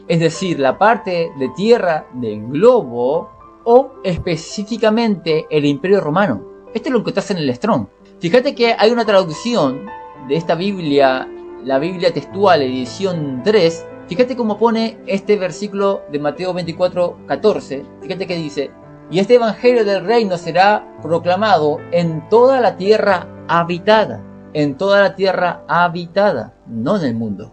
es decir, la parte de tierra del globo, o específicamente el Imperio Romano. Esto es lo que está en el Strong. Fíjate que hay una traducción de esta Biblia, la Biblia textual, edición 3. Fíjate cómo pone este versículo de Mateo 24, 14. Fíjate que dice: y este evangelio del reino será proclamado en toda la tierra habitada. En toda la tierra habitada, no en el mundo.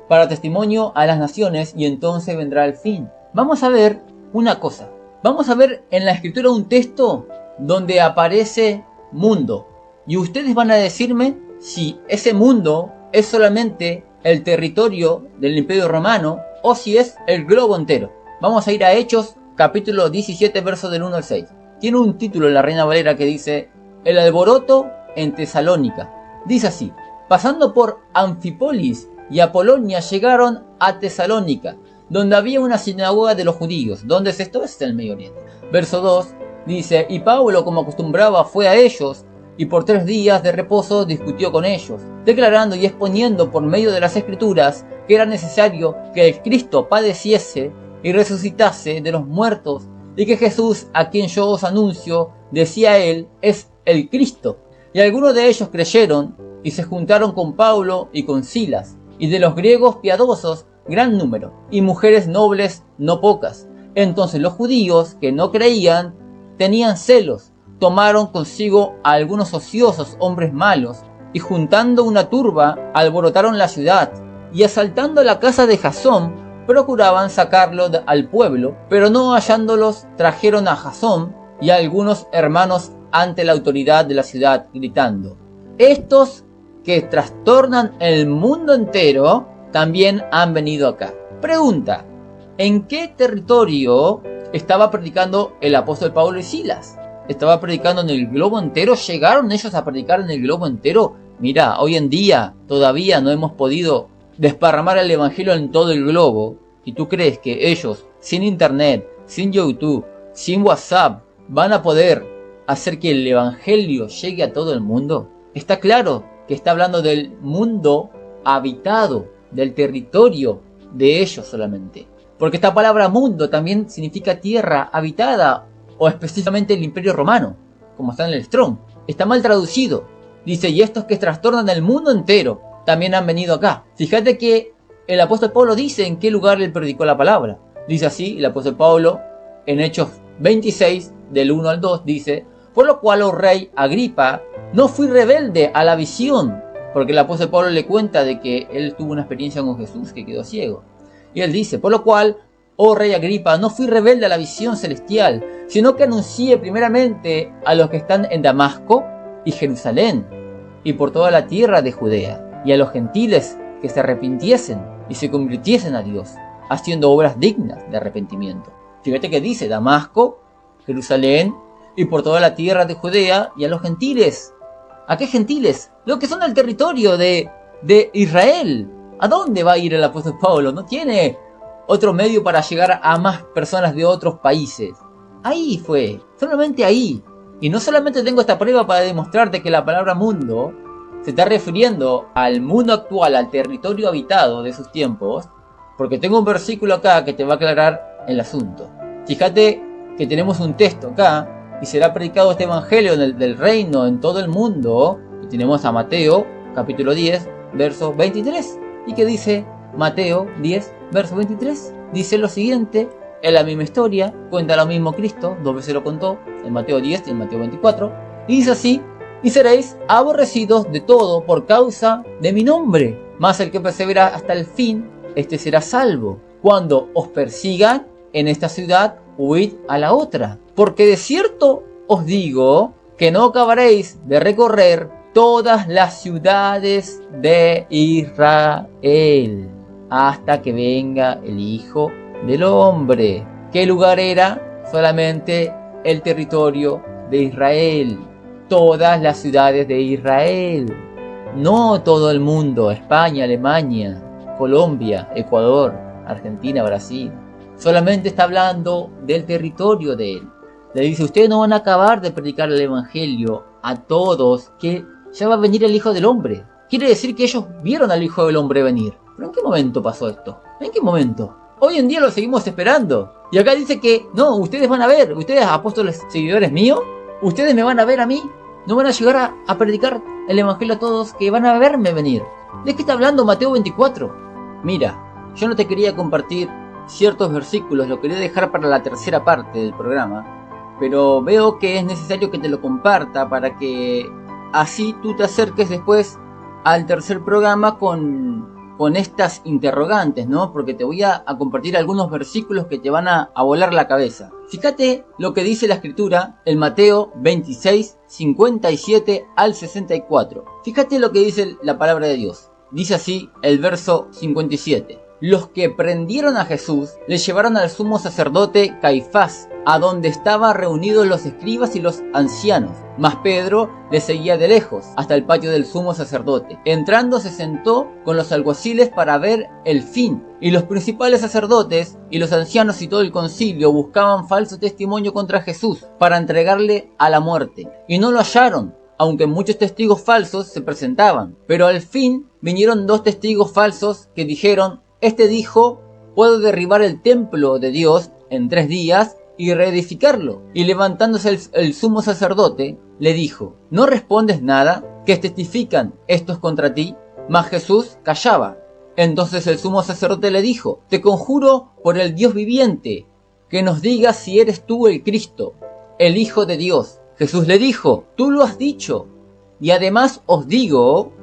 Para testimonio a las naciones, y entonces vendrá el fin. Vamos a ver una cosa. Vamos a ver en la escritura un texto donde aparece mundo. Y ustedes van a decirme si ese mundo es solamente el territorio del Imperio Romano o si es el globo entero. Vamos a ir a Hechos, capítulo 17, versos del 1 al 6. Tiene un título en la Reina Valera que dice: el alboroto en Tesalónica. Dice así: pasando por Anfípolis y Apolonia llegaron a Tesalónica, donde había una sinagoga de los judíos. ¿Dónde es esto? Es el Medio Oriente. Verso 2 dice: y Pablo, como acostumbraba, fue a ellos, y por 3 días de reposo discutió con ellos, declarando y exponiendo por medio de las Escrituras que era necesario que el Cristo padeciese y resucitase de los muertos, y que Jesús, a quien yo os anuncio, decía él, es el Cristo. Y algunos de ellos creyeron y se juntaron con Pablo y con Silas, y de los griegos piadosos gran número, y mujeres nobles no pocas. Entonces los judíos que no creían tenían celos, tomaron consigo a algunos ociosos hombres malos, y juntando una turba alborotaron la ciudad, y asaltando la casa de Jasón procuraban sacarlo al pueblo, pero no hallándolos trajeron a Jasón y a algunos hermanos ante la autoridad de la ciudad, gritando: estos que trastornan el mundo entero también han venido acá. Pregunta: ¿en qué territorio estaba predicando el apóstol Pablo y Silas? ¿Estaba predicando en el globo entero? ¿Llegaron ellos a predicar en el globo entero? Mira, hoy en día todavía no hemos podido desparramar el evangelio en todo el globo. ¿Y tú crees que ellos, sin internet, sin YouTube, sin WhatsApp, van a poder hacer que el evangelio llegue a todo el mundo? Está claro que está hablando del mundo habitado, del territorio de ellos solamente. Porque esta palabra mundo también significa tierra habitada, o específicamente el Imperio Romano, como está en el Strong. Está mal traducido. Dice, y estos que trastornan el mundo entero también han venido acá. Fíjate que el apóstol Pablo dice en qué lugar él predicó la palabra. Dice así, el apóstol Pablo en Hechos 26, del 1 al 2, dice, por lo cual, oh rey Agripa, no fui rebelde a la visión. Porque el apóstol Pablo le cuenta de que él tuvo una experiencia con Jesús que quedó ciego. Y él dice, por lo cual, oh rey Agripa, no fui rebelde a la visión celestial, sino que anuncié primeramente a los que están en Damasco y Jerusalén, y por toda la tierra de Judea, y a los gentiles que se arrepintiesen y se convirtiesen a Dios, haciendo obras dignas de arrepentimiento. Fíjate que dice Damasco, Jerusalén, y por toda la tierra de Judea, y a los gentiles. ¿A qué gentiles? Los que son del territorio de Israel. ¿A dónde va a ir el apóstol Pablo? No tiene otro medio para llegar a más personas de otros países. Ahí fue, solamente ahí. Y no solamente tengo esta prueba para demostrarte que la palabra mundo se está refiriendo al mundo actual, al territorio habitado de sus tiempos, porque tengo un versículo acá que te va a aclarar el asunto. Fíjate que tenemos un texto acá, y será predicado este evangelio del reino en todo el mundo, y tenemos a Mateo, capítulo 10, verso 23. ¿Y qué dice Mateo 10, verso 23? Dice lo siguiente, es la misma historia, cuenta lo mismo Cristo, 2 veces lo contó, en Mateo 10 y en Mateo 24, y dice así, y seréis aborrecidos de todo por causa de mi nombre, mas el que persevera hasta el fin, este será salvo. Cuando os persigan en esta ciudad, huid a la otra, porque de cierto os digo que no acabaréis de recorrer todas las ciudades de Israel hasta que venga el Hijo del Hombre. ¿Qué lugar era? Solamente el territorio de Israel, todas las ciudades de Israel, no todo el mundo, España, Alemania, Colombia, Ecuador, Argentina, Brasil. Solamente está hablando del territorio de él. Le dice, ustedes no van a acabar de predicar el evangelio a todos, que ya va a venir el Hijo del Hombre. Quiere decir que ellos vieron al Hijo del Hombre venir. ¿Pero en qué momento pasó esto? ¿En qué momento? Hoy en día lo seguimos esperando. Y acá dice que, no, ustedes van a ver, ustedes apóstoles seguidores míos, ustedes me van a ver a mí. No van a llegar a predicar el evangelio a todos, que van a verme venir. ¿De qué está hablando Mateo 24? Mira, yo no te quería compartir ciertos versículos, lo quería dejar para la tercera parte del programa, pero veo que es necesario que te lo comparta para que así tú te acerques después al tercer programa con estas interrogantes, ¿no? Porque te voy a compartir algunos versículos que te van a volar la cabeza. Fíjate lo que dice la escritura en Mateo 26, 57 al 64. Fíjate lo que dice la palabra de Dios. Dice así el verso 57. Los que prendieron a Jesús le llevaron al sumo sacerdote Caifás, a donde estaban reunidos los escribas y los ancianos. Mas Pedro le seguía de lejos, hasta el patio del sumo sacerdote. Entrando se sentó con los alguaciles para ver el fin. Y los principales sacerdotes y los ancianos y todo el concilio buscaban falso testimonio contra Jesús para entregarle a la muerte. Y no lo hallaron, aunque muchos testigos falsos se presentaban. Pero al fin vinieron 2 testigos falsos que dijeron, este dijo, puedo derribar el templo de Dios en 3 días y reedificarlo. Y levantándose el sumo sacerdote, le dijo, ¿no respondes nada? ¿Que testifican estos contra ti? Mas Jesús callaba. Entonces el sumo sacerdote le dijo, te conjuro por el Dios viviente, que nos digas si eres tú el Cristo, el Hijo de Dios. Jesús le dijo, tú lo has dicho, y además os digo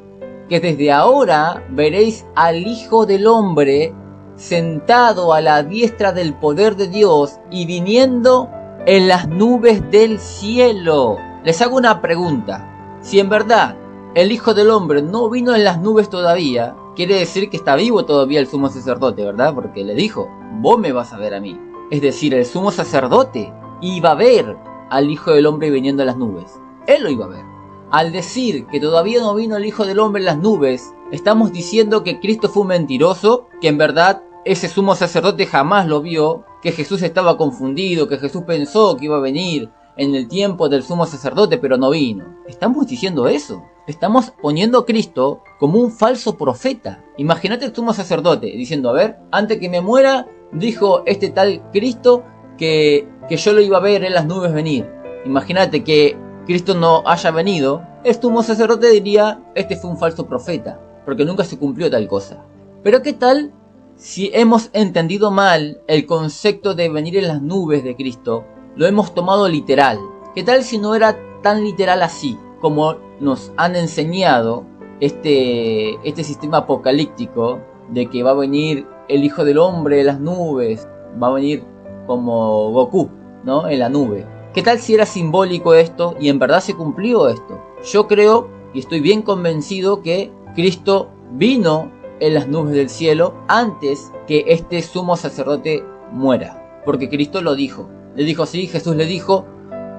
que desde ahora veréis al Hijo del Hombre sentado a la diestra del poder de Dios y viniendo en las nubes del cielo. Les hago una pregunta. Si en verdad el Hijo del Hombre no vino en las nubes todavía, quiere decir que está vivo todavía el sumo sacerdote, ¿verdad? Porque le dijo, vos me vas a ver a mí. Es decir, el sumo sacerdote iba a ver al Hijo del Hombre viniendo en las nubes. Él lo iba a ver. Al decir que todavía no vino el Hijo del Hombre en las nubes, estamos diciendo que Cristo fue un mentiroso, que en verdad ese sumo sacerdote jamás lo vio, que Jesús estaba confundido, que Jesús pensó que iba a venir en el tiempo del sumo sacerdote, pero no vino. Estamos diciendo eso. Estamos poniendo a Cristo como un falso profeta. Imagínate el sumo sacerdote diciendo, a ver, antes que me muera, dijo este tal Cristo que yo lo iba a ver en las nubes venir. Imagínate que Cristo no haya venido, el sumo sacerdote diría, este fue un falso profeta, porque nunca se cumplió tal cosa. Pero ¿qué tal si hemos entendido mal el concepto de venir en las nubes de Cristo? Lo hemos tomado literal. ¿Qué tal si no era tan literal así, como nos han enseñado este sistema apocalíptico de que va a venir el Hijo del Hombre en las nubes, va a venir como Goku, ¿no? En la nube. ¿Qué tal si era simbólico esto y en verdad se cumplió esto? Yo creo y estoy bien convencido que Cristo vino en las nubes del cielo antes que este sumo sacerdote muera. Porque Cristo lo dijo. Le dijo así, Jesús le dijo,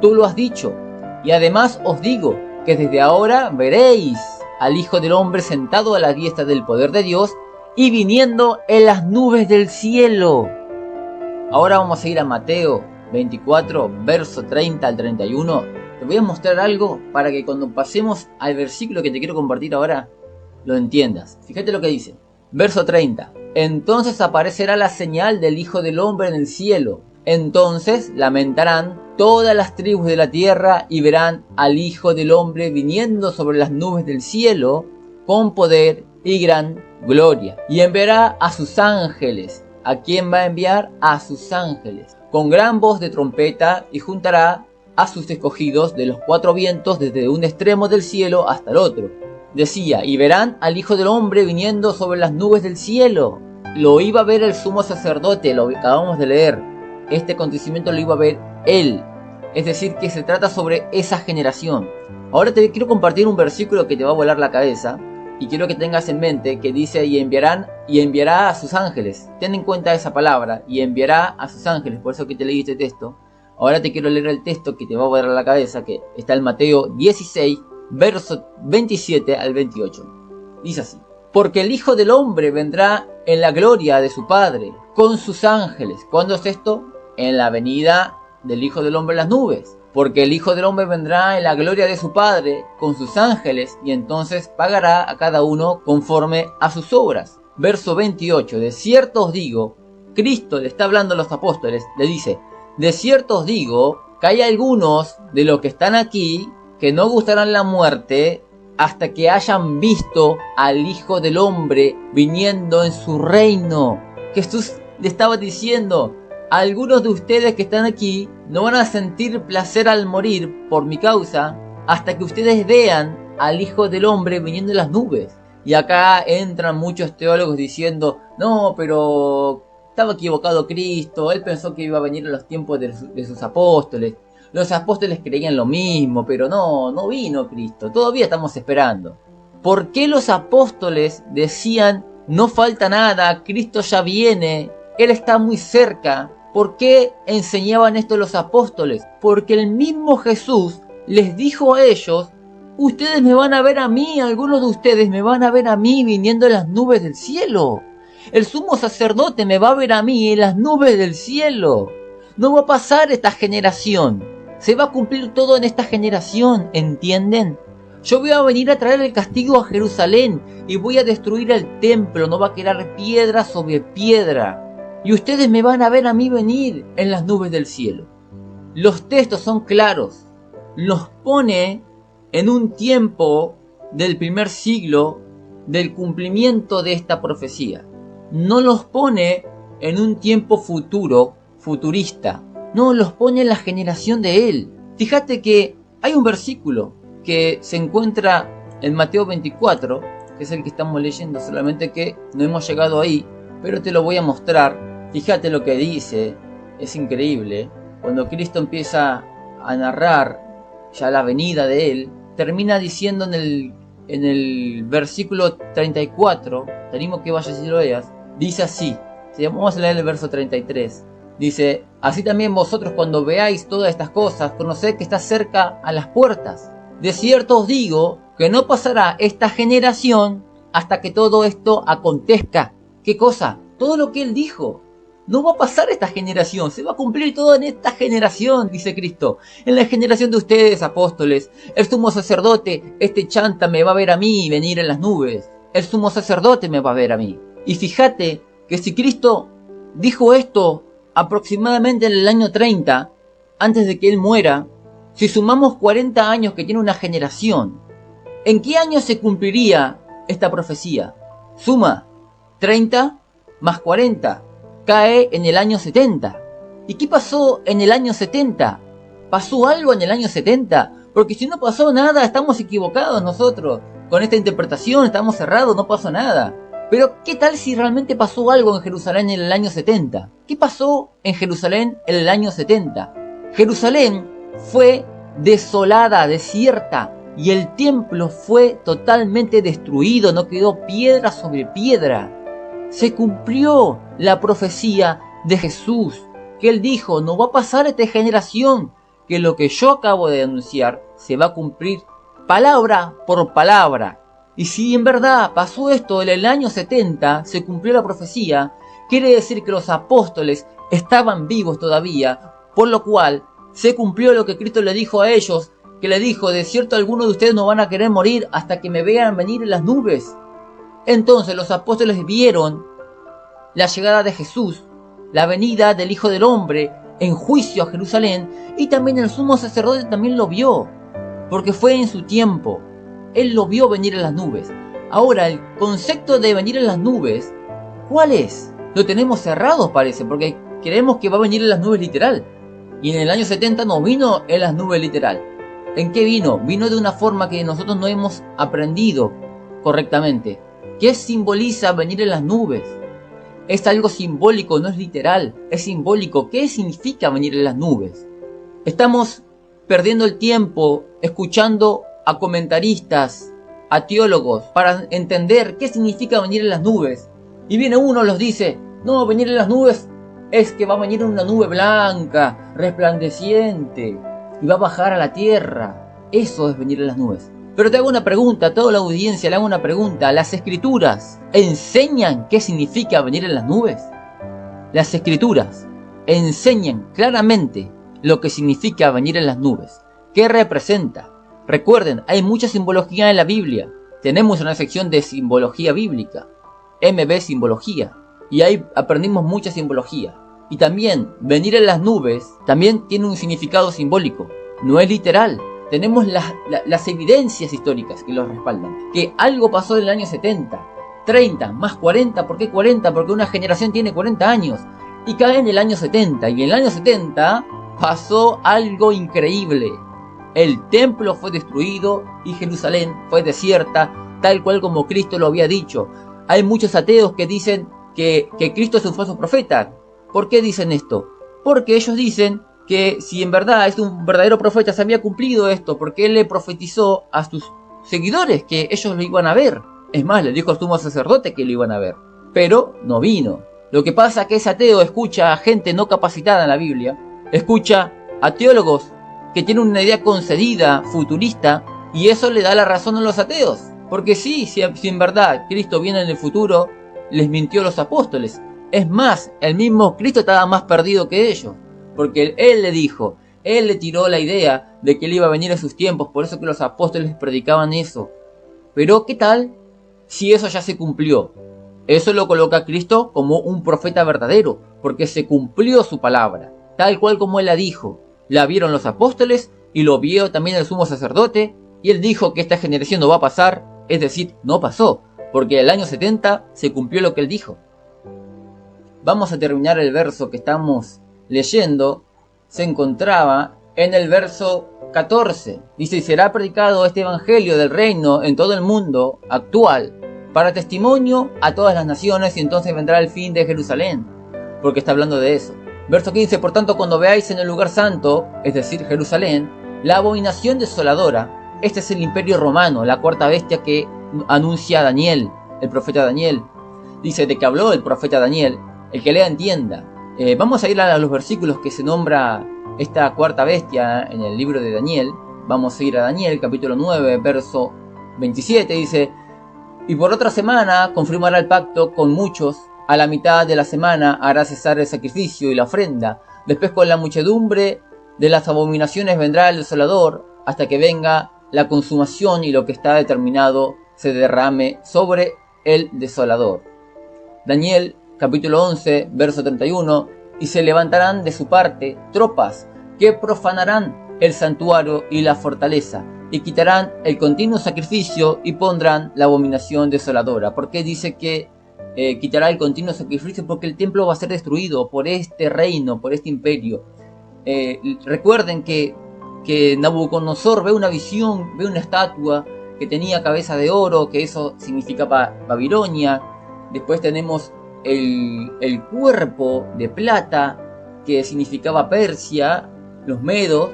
tú lo has dicho. Y además os digo que desde ahora veréis al Hijo del Hombre sentado a la diestra del poder de Dios y viniendo en las nubes del cielo. Ahora vamos a ir a Mateo 24, verso 30 al 31. Te voy a mostrar algo para que cuando pasemos al versículo que te quiero compartir ahora, lo entiendas. Fíjate lo que dice. Verso 30. Entonces aparecerá la señal del Hijo del Hombre en el cielo. Entonces lamentarán todas las tribus de la tierra y verán al Hijo del Hombre viniendo sobre las nubes del cielo con poder y gran gloria. Y enviará a sus ángeles. ¿A quién va a enviar? A sus ángeles. Con gran voz de trompeta y juntará a sus escogidos de los cuatro vientos desde un extremo del cielo hasta el otro. Decía, y verán al Hijo del Hombre viniendo sobre las nubes del cielo. Lo iba a ver el sumo sacerdote, lo acabamos de leer. Este acontecimiento lo iba a ver él. Es decir, que se trata sobre esa generación. Ahora te quiero compartir un versículo que te va a volar la cabeza. Y quiero que tengas en mente que dice, y enviará a sus ángeles. Ten en cuenta esa palabra, y enviará a sus ángeles. Por eso que te leí este texto. Ahora te quiero leer el texto que te va a volar la cabeza, que está en Mateo 16, verso 27 al 28. Dice así. Porque el Hijo del Hombre vendrá en la gloria de su Padre, con sus ángeles. ¿Cuándo es esto? En la venida del Hijo del Hombre en las nubes. Porque el Hijo del Hombre vendrá en la gloria de su Padre, con sus ángeles, y entonces pagará a cada uno conforme a sus obras. Verso 28. De cierto os digo, Cristo le está hablando a los apóstoles, le dice, de cierto os digo, que hay algunos de los que están aquí, que no gustarán la muerte, hasta que hayan visto al Hijo del Hombre viniendo en su reino. Jesús le estaba diciendo, algunos de ustedes que están aquí no van a sentir placer al morir por mi causa hasta que ustedes vean al Hijo del Hombre viniendo en las nubes. Y acá entran muchos teólogos diciendo, no, pero estaba equivocado Cristo, él pensó que iba a venir en los tiempos de sus apóstoles. Los apóstoles creían lo mismo, pero no vino Cristo, todavía estamos esperando. ¿Por qué los apóstoles decían, no falta nada, Cristo ya viene, Él está muy cerca? ¿Por qué enseñaban esto los apóstoles? Porque el mismo Jesús les dijo a ellos, ustedes me van a ver a mí, algunos de ustedes me van a ver a mí viniendo en las nubes del cielo. El sumo sacerdote me va a ver a mí en las nubes del cielo. No va a pasar esta generación. Se va a cumplir todo en esta generación, ¿entienden? Yo voy a venir a traer el castigo a Jerusalén y voy a destruir el templo, no va a quedar piedra sobre piedra. Y ustedes me van a ver a mí venir en las nubes del cielo. Los textos son claros. Los pone en un tiempo del primer siglo del cumplimiento de esta profecía. No los pone en un tiempo futuro, futurista. No, los pone en la generación de él. Fíjate que hay un versículo que se encuentra en Mateo 24, que es el que estamos leyendo, solamente que no hemos llegado ahí, pero te lo voy a mostrar. Fíjate lo que dice, es increíble. Cuando Cristo empieza a narrar ya la venida de él, termina diciendo en el versículo 34, te animo que vayas y lo leas, dice así, vamos a leer el verso 33, dice, así también vosotros cuando veáis todas estas cosas, conoced que está cerca a las puertas. De cierto os digo que no pasará esta generación hasta que todo esto acontezca. ¿Qué cosa? Todo lo que él dijo. No va a pasar esta generación, se va a cumplir todo en esta generación, dice Cristo. En la generación de ustedes, apóstoles, el sumo sacerdote, este chanta me va a ver a mí venir en las nubes. El sumo sacerdote me va a ver a mí. Y fíjate que si Cristo dijo esto aproximadamente en el año 30, antes de que él muera, Si sumamos 40 años que tiene una generación, ¿en qué año se cumpliría esta profecía? Suma 30 más 40, cae en el año 70. ¿Y qué pasó en el año 70? ¿Pasó algo en el año 70? Porque si no pasó nada, estamos equivocados nosotros. Con esta interpretación estamos cerrados, no pasó nada. Pero ¿qué tal si realmente pasó algo en Jerusalén en el año 70? ¿Qué pasó en Jerusalén en el año 70? Jerusalén fue desolada, desierta, y el templo fue totalmente destruido, no quedó piedra sobre piedra. Se cumplió la profecía de Jesús, que él dijo: no va a pasar esta generación, que lo que yo acabo de anunciar se va a cumplir palabra por palabra. Y si en verdad pasó esto en el año 70, se cumplió la profecía, quiere decir que los apóstoles estaban vivos todavía, por lo cual se cumplió lo que Cristo le dijo a ellos, que le dijo: de cierto algunos de ustedes no van a querer morir hasta que me vean venir en las nubes. Entonces los apóstoles vieron la llegada de Jesús, la venida del Hijo del Hombre en juicio a Jerusalén, y también el sumo sacerdote también lo vio, porque fue en su tiempo. Él lo vio venir en las nubes. Ahora, el concepto de venir en las nubes, ¿cuál es? Lo tenemos cerrado, parece, porque creemos que va a venir en las nubes literal. Y en el año 70 no vino en las nubes literal. ¿En qué vino? Vino de una forma que nosotros no hemos aprendido correctamente. ¿Qué simboliza venir en las nubes? Es algo simbólico, no es literal, es simbólico. ¿Qué significa venir en las nubes? Estamos perdiendo el tiempo escuchando a comentaristas, a teólogos, para entender qué significa venir en las nubes. Y viene uno y los dice: no, venir en las nubes es que va a venir en una nube blanca, resplandeciente, y va a bajar a la tierra. Eso es venir en las nubes. Pero te hago una pregunta, a toda la audiencia le hago una pregunta. ¿Las escrituras enseñan qué significa venir en las nubes? Las escrituras enseñan claramente lo que significa venir en las nubes. ¿Qué representa? Recuerden, hay mucha simbología en la Biblia. Tenemos una sección de simbología bíblica, MB Simbología, y ahí aprendimos mucha simbología. Y también, venir en las nubes también tiene un significado simbólico, no es literal. Tenemos las evidencias históricas que lo respaldan, que algo pasó en el año 70, 30 más 40, ¿por qué 40? Porque una generación tiene 40 años, y cae en el año 70, y en el año 70 pasó algo increíble. El templo fue destruido y Jerusalén fue desierta, tal cual como Cristo lo había dicho. Hay muchos ateos que dicen que Cristo es un falso profeta. ¿Por qué dicen esto? Porque ellos dicen que si en verdad es un verdadero profeta se había cumplido esto, porque él le profetizó a sus seguidores que ellos lo iban a ver. Es más, le dijo al sumo sacerdote que lo iban a ver, pero no vino. Lo que pasa es que ese ateo escucha a gente no capacitada en la Biblia, escucha a teólogos que tienen una idea concedida, futurista, y eso le da la razón a los ateos. Porque si en verdad Cristo viene en el futuro, les mintió a los apóstoles. Es más, el mismo Cristo estaba más perdido que ellos, porque él le dijo, él le tiró la idea de que él iba a venir en sus tiempos, por eso que los apóstoles predicaban eso. Pero ¿qué tal si eso ya se cumplió? Eso lo coloca a Cristo como un profeta verdadero, porque se cumplió su palabra, tal cual como él la dijo. La vieron los apóstoles y lo vio también el sumo sacerdote, y él dijo que esta generación no va a pasar, es decir, no pasó, porque en el año 70 se cumplió lo que él dijo. Vamos a terminar el verso que estamos leyendo. Se encontraba en el verso 14. Dice: y será predicado este evangelio del reino en todo el mundo actual, para testimonio a todas las naciones, y entonces vendrá el fin de Jerusalén, porque está hablando de eso. Verso 15: por tanto, cuando veáis en el lugar santo, es decir, Jerusalén, la abominación desoladora, este es el imperio romano, la cuarta bestia que anuncia Daniel, el profeta Daniel. Dice de que habló el profeta Daniel, el que lea entienda. Vamos a ir a los versículos que se nombra esta cuarta bestia en el libro de Daniel. Vamos a ir a Daniel, capítulo 9, verso 27, dice: y por otra semana confirmará el pacto con muchos. A la mitad de la semana hará cesar el sacrificio y la ofrenda. Después con la muchedumbre de las abominaciones vendrá el desolador, hasta que venga la consumación y lo que está determinado se derrame sobre el desolador. Daniel, capítulo 11, verso 31. Y se levantarán de su parte tropas que profanarán el santuario y la fortaleza, y quitarán el continuo sacrificio y pondrán la abominación desoladora. ¿Por qué dice que quitará el continuo sacrificio? Porque el templo va a ser destruido por este reino, por este imperio. Recuerden que Nabucodonosor ve una visión, ve una estatua que tenía cabeza de oro, que eso significaba Babilonia. Después tenemos el cuerpo de plata, que significaba Persia, los medos.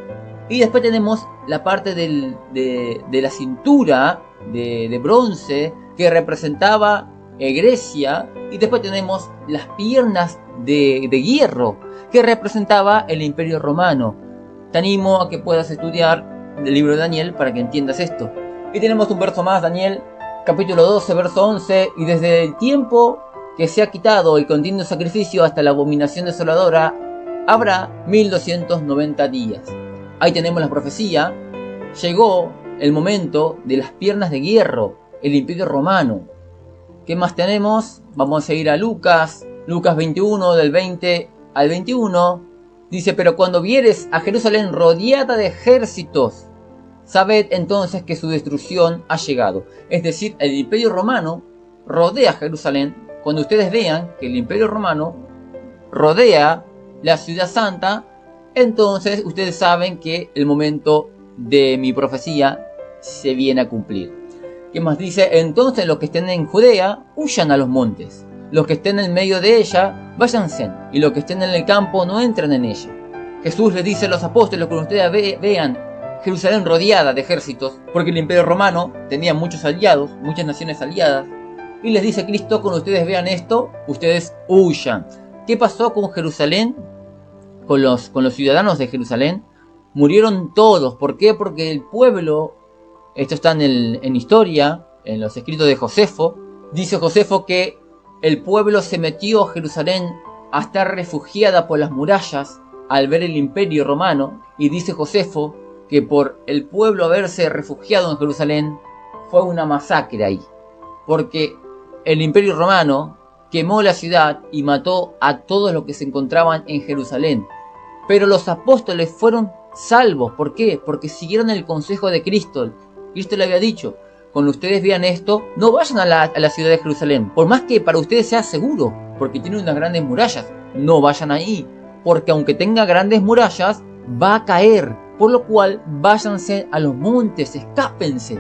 Y después tenemos la parte de la cintura de bronce, que representaba Grecia. Y después tenemos las piernas de hierro, que representaba el Imperio Romano. Te animo a que puedas estudiar el libro de Daniel para que entiendas esto. Y tenemos un verso más, Daniel, capítulo 12, verso 11. Y desde el tiempo que se ha quitado el continuo sacrificio hasta la abominación desoladora, habrá 1290 días. Ahí tenemos la profecía. Llegó el momento de las piernas de hierro, el Imperio Romano. ¿Qué más tenemos? Vamos a ir a Lucas 21, del 20 al 21. Dice: pero cuando vieres a Jerusalén rodeada de ejércitos, sabed entonces que su destrucción ha llegado. Es decir, el Imperio Romano rodea Jerusalén. Cuando ustedes vean que el Imperio Romano rodea la ciudad santa, entonces ustedes saben que el momento de mi profecía se viene a cumplir. ¿Qué más dice? Entonces los que estén en Judea huyan a los montes. Los que estén en medio de ella, váyanse. Y los que estén en el campo, no entren en ella. Jesús les dice a los apóstoles, cuando ustedes vean Jerusalén rodeada de ejércitos, porque el Imperio Romano tenía muchos aliados, muchas naciones aliadas, y les dice Cristo, cuando ustedes vean esto, ustedes huyan. ¿Qué pasó con Jerusalén? Con los ciudadanos de Jerusalén. Murieron todos. ¿Por qué? Porque el pueblo, esto está en historia, en los escritos de Josefo, dice Josefo que el pueblo se metió a Jerusalén a estar refugiada por las murallas al ver el Imperio Romano, y dice Josefo que por el pueblo haberse refugiado en Jerusalén fue una masacre ahí, porque el Imperio Romano quemó la ciudad y mató a todos los que se encontraban en Jerusalén. Pero los apóstoles fueron salvos. ¿Por qué? Porque siguieron el consejo de Cristo. Cristo le había dicho: cuando ustedes vean esto, no vayan a la ciudad de Jerusalén, por más que para ustedes sea seguro, porque tiene unas grandes murallas. No vayan ahí, porque aunque tenga grandes murallas, va a caer. Por lo cual, váyanse a los montes, escápense.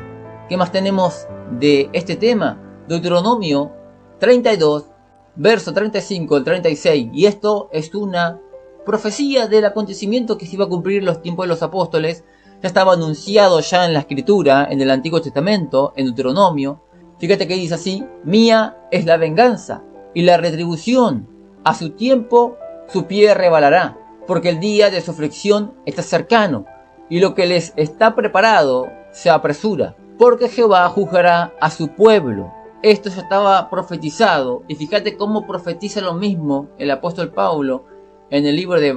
¿Qué más tenemos de este tema? Deuteronomio 32, verso 35 al 36. Y esto es una profecía del acontecimiento que se iba a cumplir en los tiempos de los apóstoles. Ya estaba anunciado ya en la Escritura, en el Antiguo Testamento, en Deuteronomio. Fíjate que dice así: mía es la venganza y la retribución. A su tiempo su pie rebalará, porque el día de su aflicción está cercano, y lo que les está preparado se apresura, porque Jehová juzgará a su pueblo. Esto ya estaba profetizado, y fíjate cómo profetiza lo mismo el apóstol Pablo en el libro de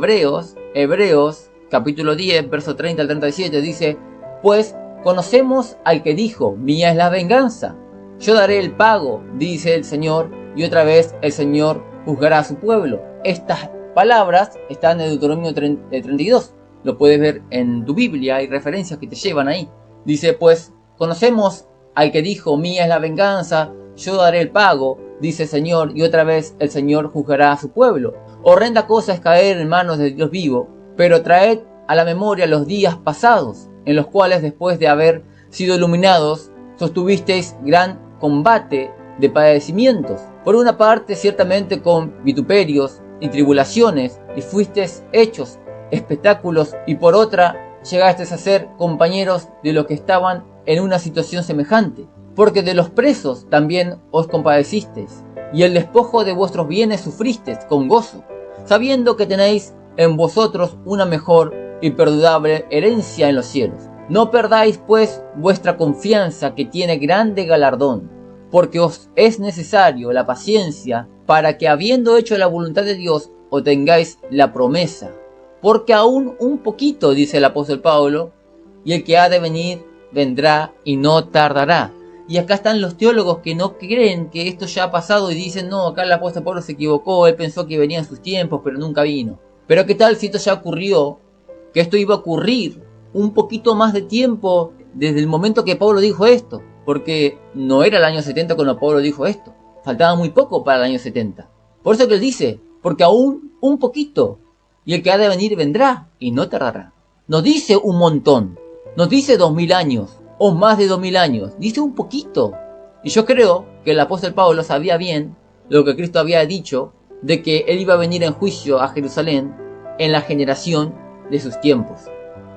Hebreos capítulo 10, verso 30 al 37, dice: pues conocemos al que dijo: mía es la venganza, yo daré el pago, dice el Señor, y otra vez el Señor juzgará a su pueblo. Estas palabras están en Deuteronomio 32, lo puedes ver en tu Biblia, hay referencias que te llevan ahí. Dice: pues conocemos al que dijo: mía es la venganza, yo daré el pago, dice el Señor, y otra vez el Señor juzgará a su pueblo. Horrenda cosa es caer en manos de Dios vivo, pero traed a la memoria los días pasados, en los cuales después de haber sido iluminados, sostuvisteis gran combate de padecimientos. Por una parte, ciertamente con vituperios y tribulaciones, y fuisteis hechos espectáculos, y por otra, llegasteis a ser compañeros de los que estaban en una situación semejante, porque de los presos también os compadecisteis, y el despojo de vuestros bienes sufristeis con gozo, sabiendo que tenéis en vosotros una mejor y perdurable herencia en los cielos. No perdáis pues vuestra confianza, que tiene grande galardón, porque os es necesario la paciencia, para que habiendo hecho la voluntad de Dios, obtengáis la promesa. Porque aún un poquito, dice el apóstol Pablo, y el que ha de venir vendrá y no tardará. Y acá están los teólogos que no creen que esto ya ha pasado y dicen: no, acá el apóstol Pablo se equivocó, él pensó que venía en sus tiempos, pero nunca vino. Pero ¿qué tal si esto ya ocurrió? Que esto iba a ocurrir un poquito más de tiempo desde el momento que Pablo dijo esto, porque no era el año 70 cuando Pablo dijo esto, faltaba muy poco para el año 70. Por eso que él dice, porque aún un poquito, y el que ha de venir vendrá y no tardará. No dice un montón, no dice 2000 años o más de 2000 años, dice un poquito. Y yo creo que el apóstol Pablo sabía bien lo que Cristo había dicho de que él iba a venir en juicio a Jerusalén en la generación de sus tiempos.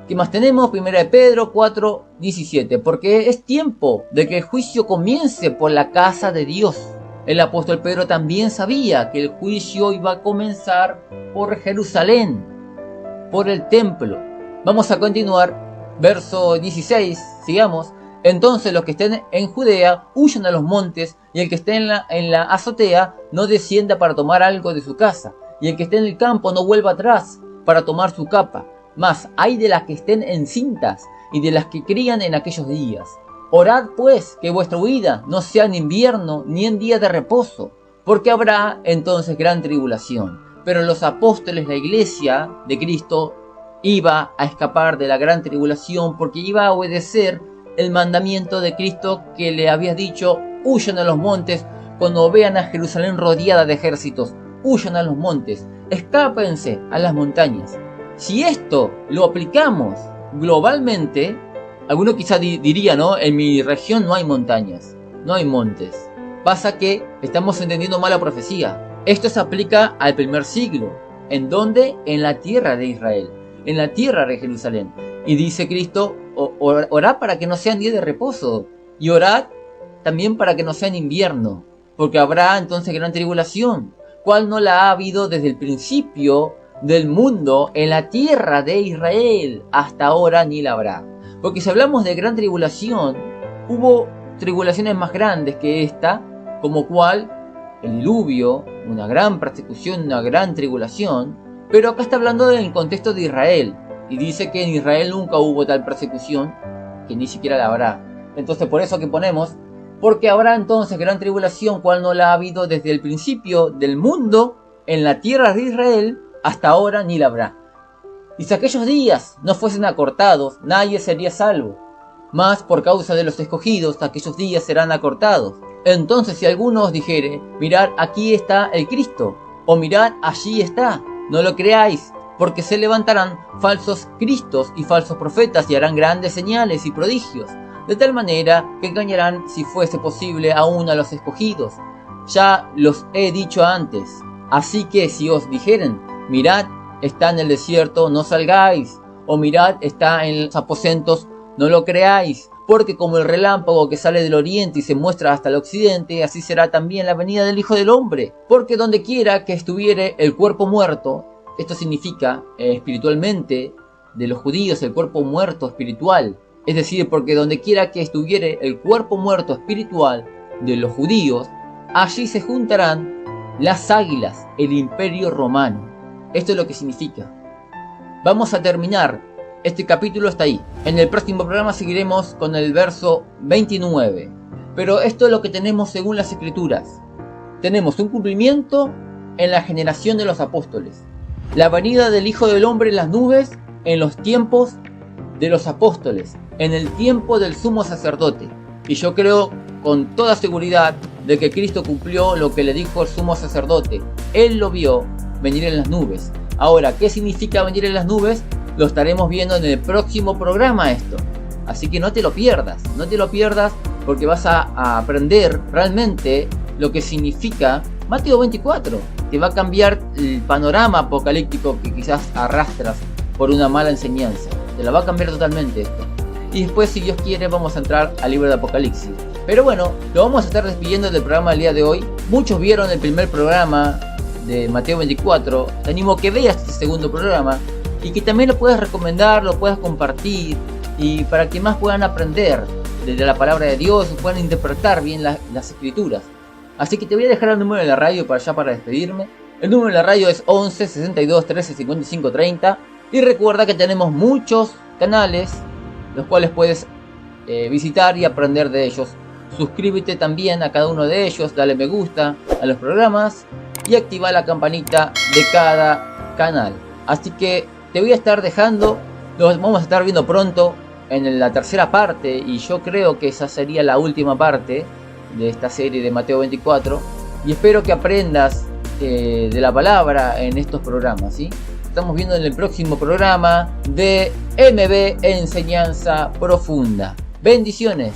¿Qué más tenemos? 1 Pedro 4:17, porque es tiempo de que el juicio comience por la casa de Dios. El apóstol Pedro también sabía que el juicio iba a comenzar por Jerusalén, por el templo. Vamos a continuar, verso 16, sigamos. Entonces los que estén en Judea huyan a los montes, y el que esté en la azotea no descienda para tomar algo de su casa, y el que esté en el campo no vuelva atrás para tomar su capa. Mas hay de las que estén encintas y de las que crían en aquellos días. Orad pues que vuestra huida no sea en invierno ni en día de reposo, porque habrá entonces gran tribulación. Pero los apóstoles, la iglesia de Cristo, iba a escapar de la gran tribulación porque iba a obedecer el mandamiento de Cristo que le había dicho: huyan a los montes cuando vean a Jerusalén rodeada de ejércitos. Huyan a los montes, escápense a las montañas. Si esto lo aplicamos globalmente, alguno quizá diría, ¿no? En mi región no hay montañas, no hay montes. Pasa que estamos entendiendo mal la profecía. Esto se aplica al primer siglo. ¿En dónde? En la tierra de Israel, en la tierra de Jerusalén. Y dice Cristo, orad para que no sean días de reposo, y orad también para que no sea en invierno, porque habrá entonces gran tribulación, cual no la ha habido desde el principio del mundo en la tierra de Israel, hasta ahora ni la habrá. Porque si hablamos de gran tribulación, hubo tribulaciones más grandes que esta, como cual el diluvio, una gran persecución, una gran tribulación, pero acá está hablando del contexto de Israel, y dice que en Israel nunca hubo tal persecución, que ni siquiera la habrá. Entonces por eso que ponemos, porque habrá entonces gran tribulación, cual no la ha habido desde el principio del mundo en la tierra de Israel, hasta ahora ni la habrá. Y si aquellos días no fuesen acortados, nadie sería salvo. Mas por causa de los escogidos, aquellos días serán acortados. Entonces si alguno os dijere: mirad, aquí está el Cristo, o mirad, allí está, no lo creáis, porque se levantarán falsos cristos y falsos profetas, y harán grandes señales y prodigios, de tal manera que engañarán, si fuese posible, aún a los escogidos. Ya los he dicho antes. Así que si os dijeren: mirad, está en el desierto, no salgáis, o mirad, está en los aposentos, no lo creáis, porque como el relámpago que sale del oriente y se muestra hasta el occidente, así será también la venida del Hijo del Hombre. Porque donde quiera que estuviere el cuerpo muerto, esto significa espiritualmente de los judíos el cuerpo muerto espiritual, es decir, porque donde quiera que estuviere el cuerpo muerto espiritual de los judíos, allí se juntarán las águilas, el imperio romano. Esto es lo que significa. Vamos a terminar este capítulo hasta ahí. En el próximo programa seguiremos con el verso 29. Pero esto es lo que tenemos según las escrituras. Tenemos un cumplimiento en la generación de los apóstoles, la venida del Hijo del Hombre en las nubes en los tiempos de los apóstoles, en el tiempo del sumo sacerdote. Y yo creo con toda seguridad de que Cristo cumplió lo que le dijo el sumo sacerdote. Él lo vio venir en las nubes. Ahora, ¿qué significa venir en las nubes? Lo estaremos viendo en el próximo programa esto. Así que no te lo pierdas, no te lo pierdas, porque vas a aprender realmente lo que significa Mateo 24. Te va a cambiar el panorama apocalíptico que quizás arrastras por una mala enseñanza. Te la va a cambiar totalmente esto. Y después, si Dios quiere, vamos a entrar al libro de Apocalipsis. Pero bueno, lo vamos a estar despidiendo del programa del día de hoy. Muchos vieron el primer programa de Mateo 24. Te animo a que veas este segundo programa y que también lo puedas recomendar, lo puedas compartir, y para que más puedan aprender de la palabra de Dios y puedan interpretar bien las escrituras. Así que te voy a dejar el número de la radio para allá para despedirme. El número de la radio es 11 62 13 55 30. Y recuerda que tenemos muchos canales los cuales puedes visitar y aprender de ellos. Suscríbete también a cada uno de ellos, dale me gusta a los programas y activa la campanita de cada canal. Así que te voy a estar dejando Los vamos a estar viendo pronto en la tercera parte, y yo creo que esa sería la última parte de esta serie de Mateo 24, y espero que aprendas de la palabra en estos programas, ¿sí? Estamos viendo en el próximo programa de MB Enseñanza Profunda. Bendiciones.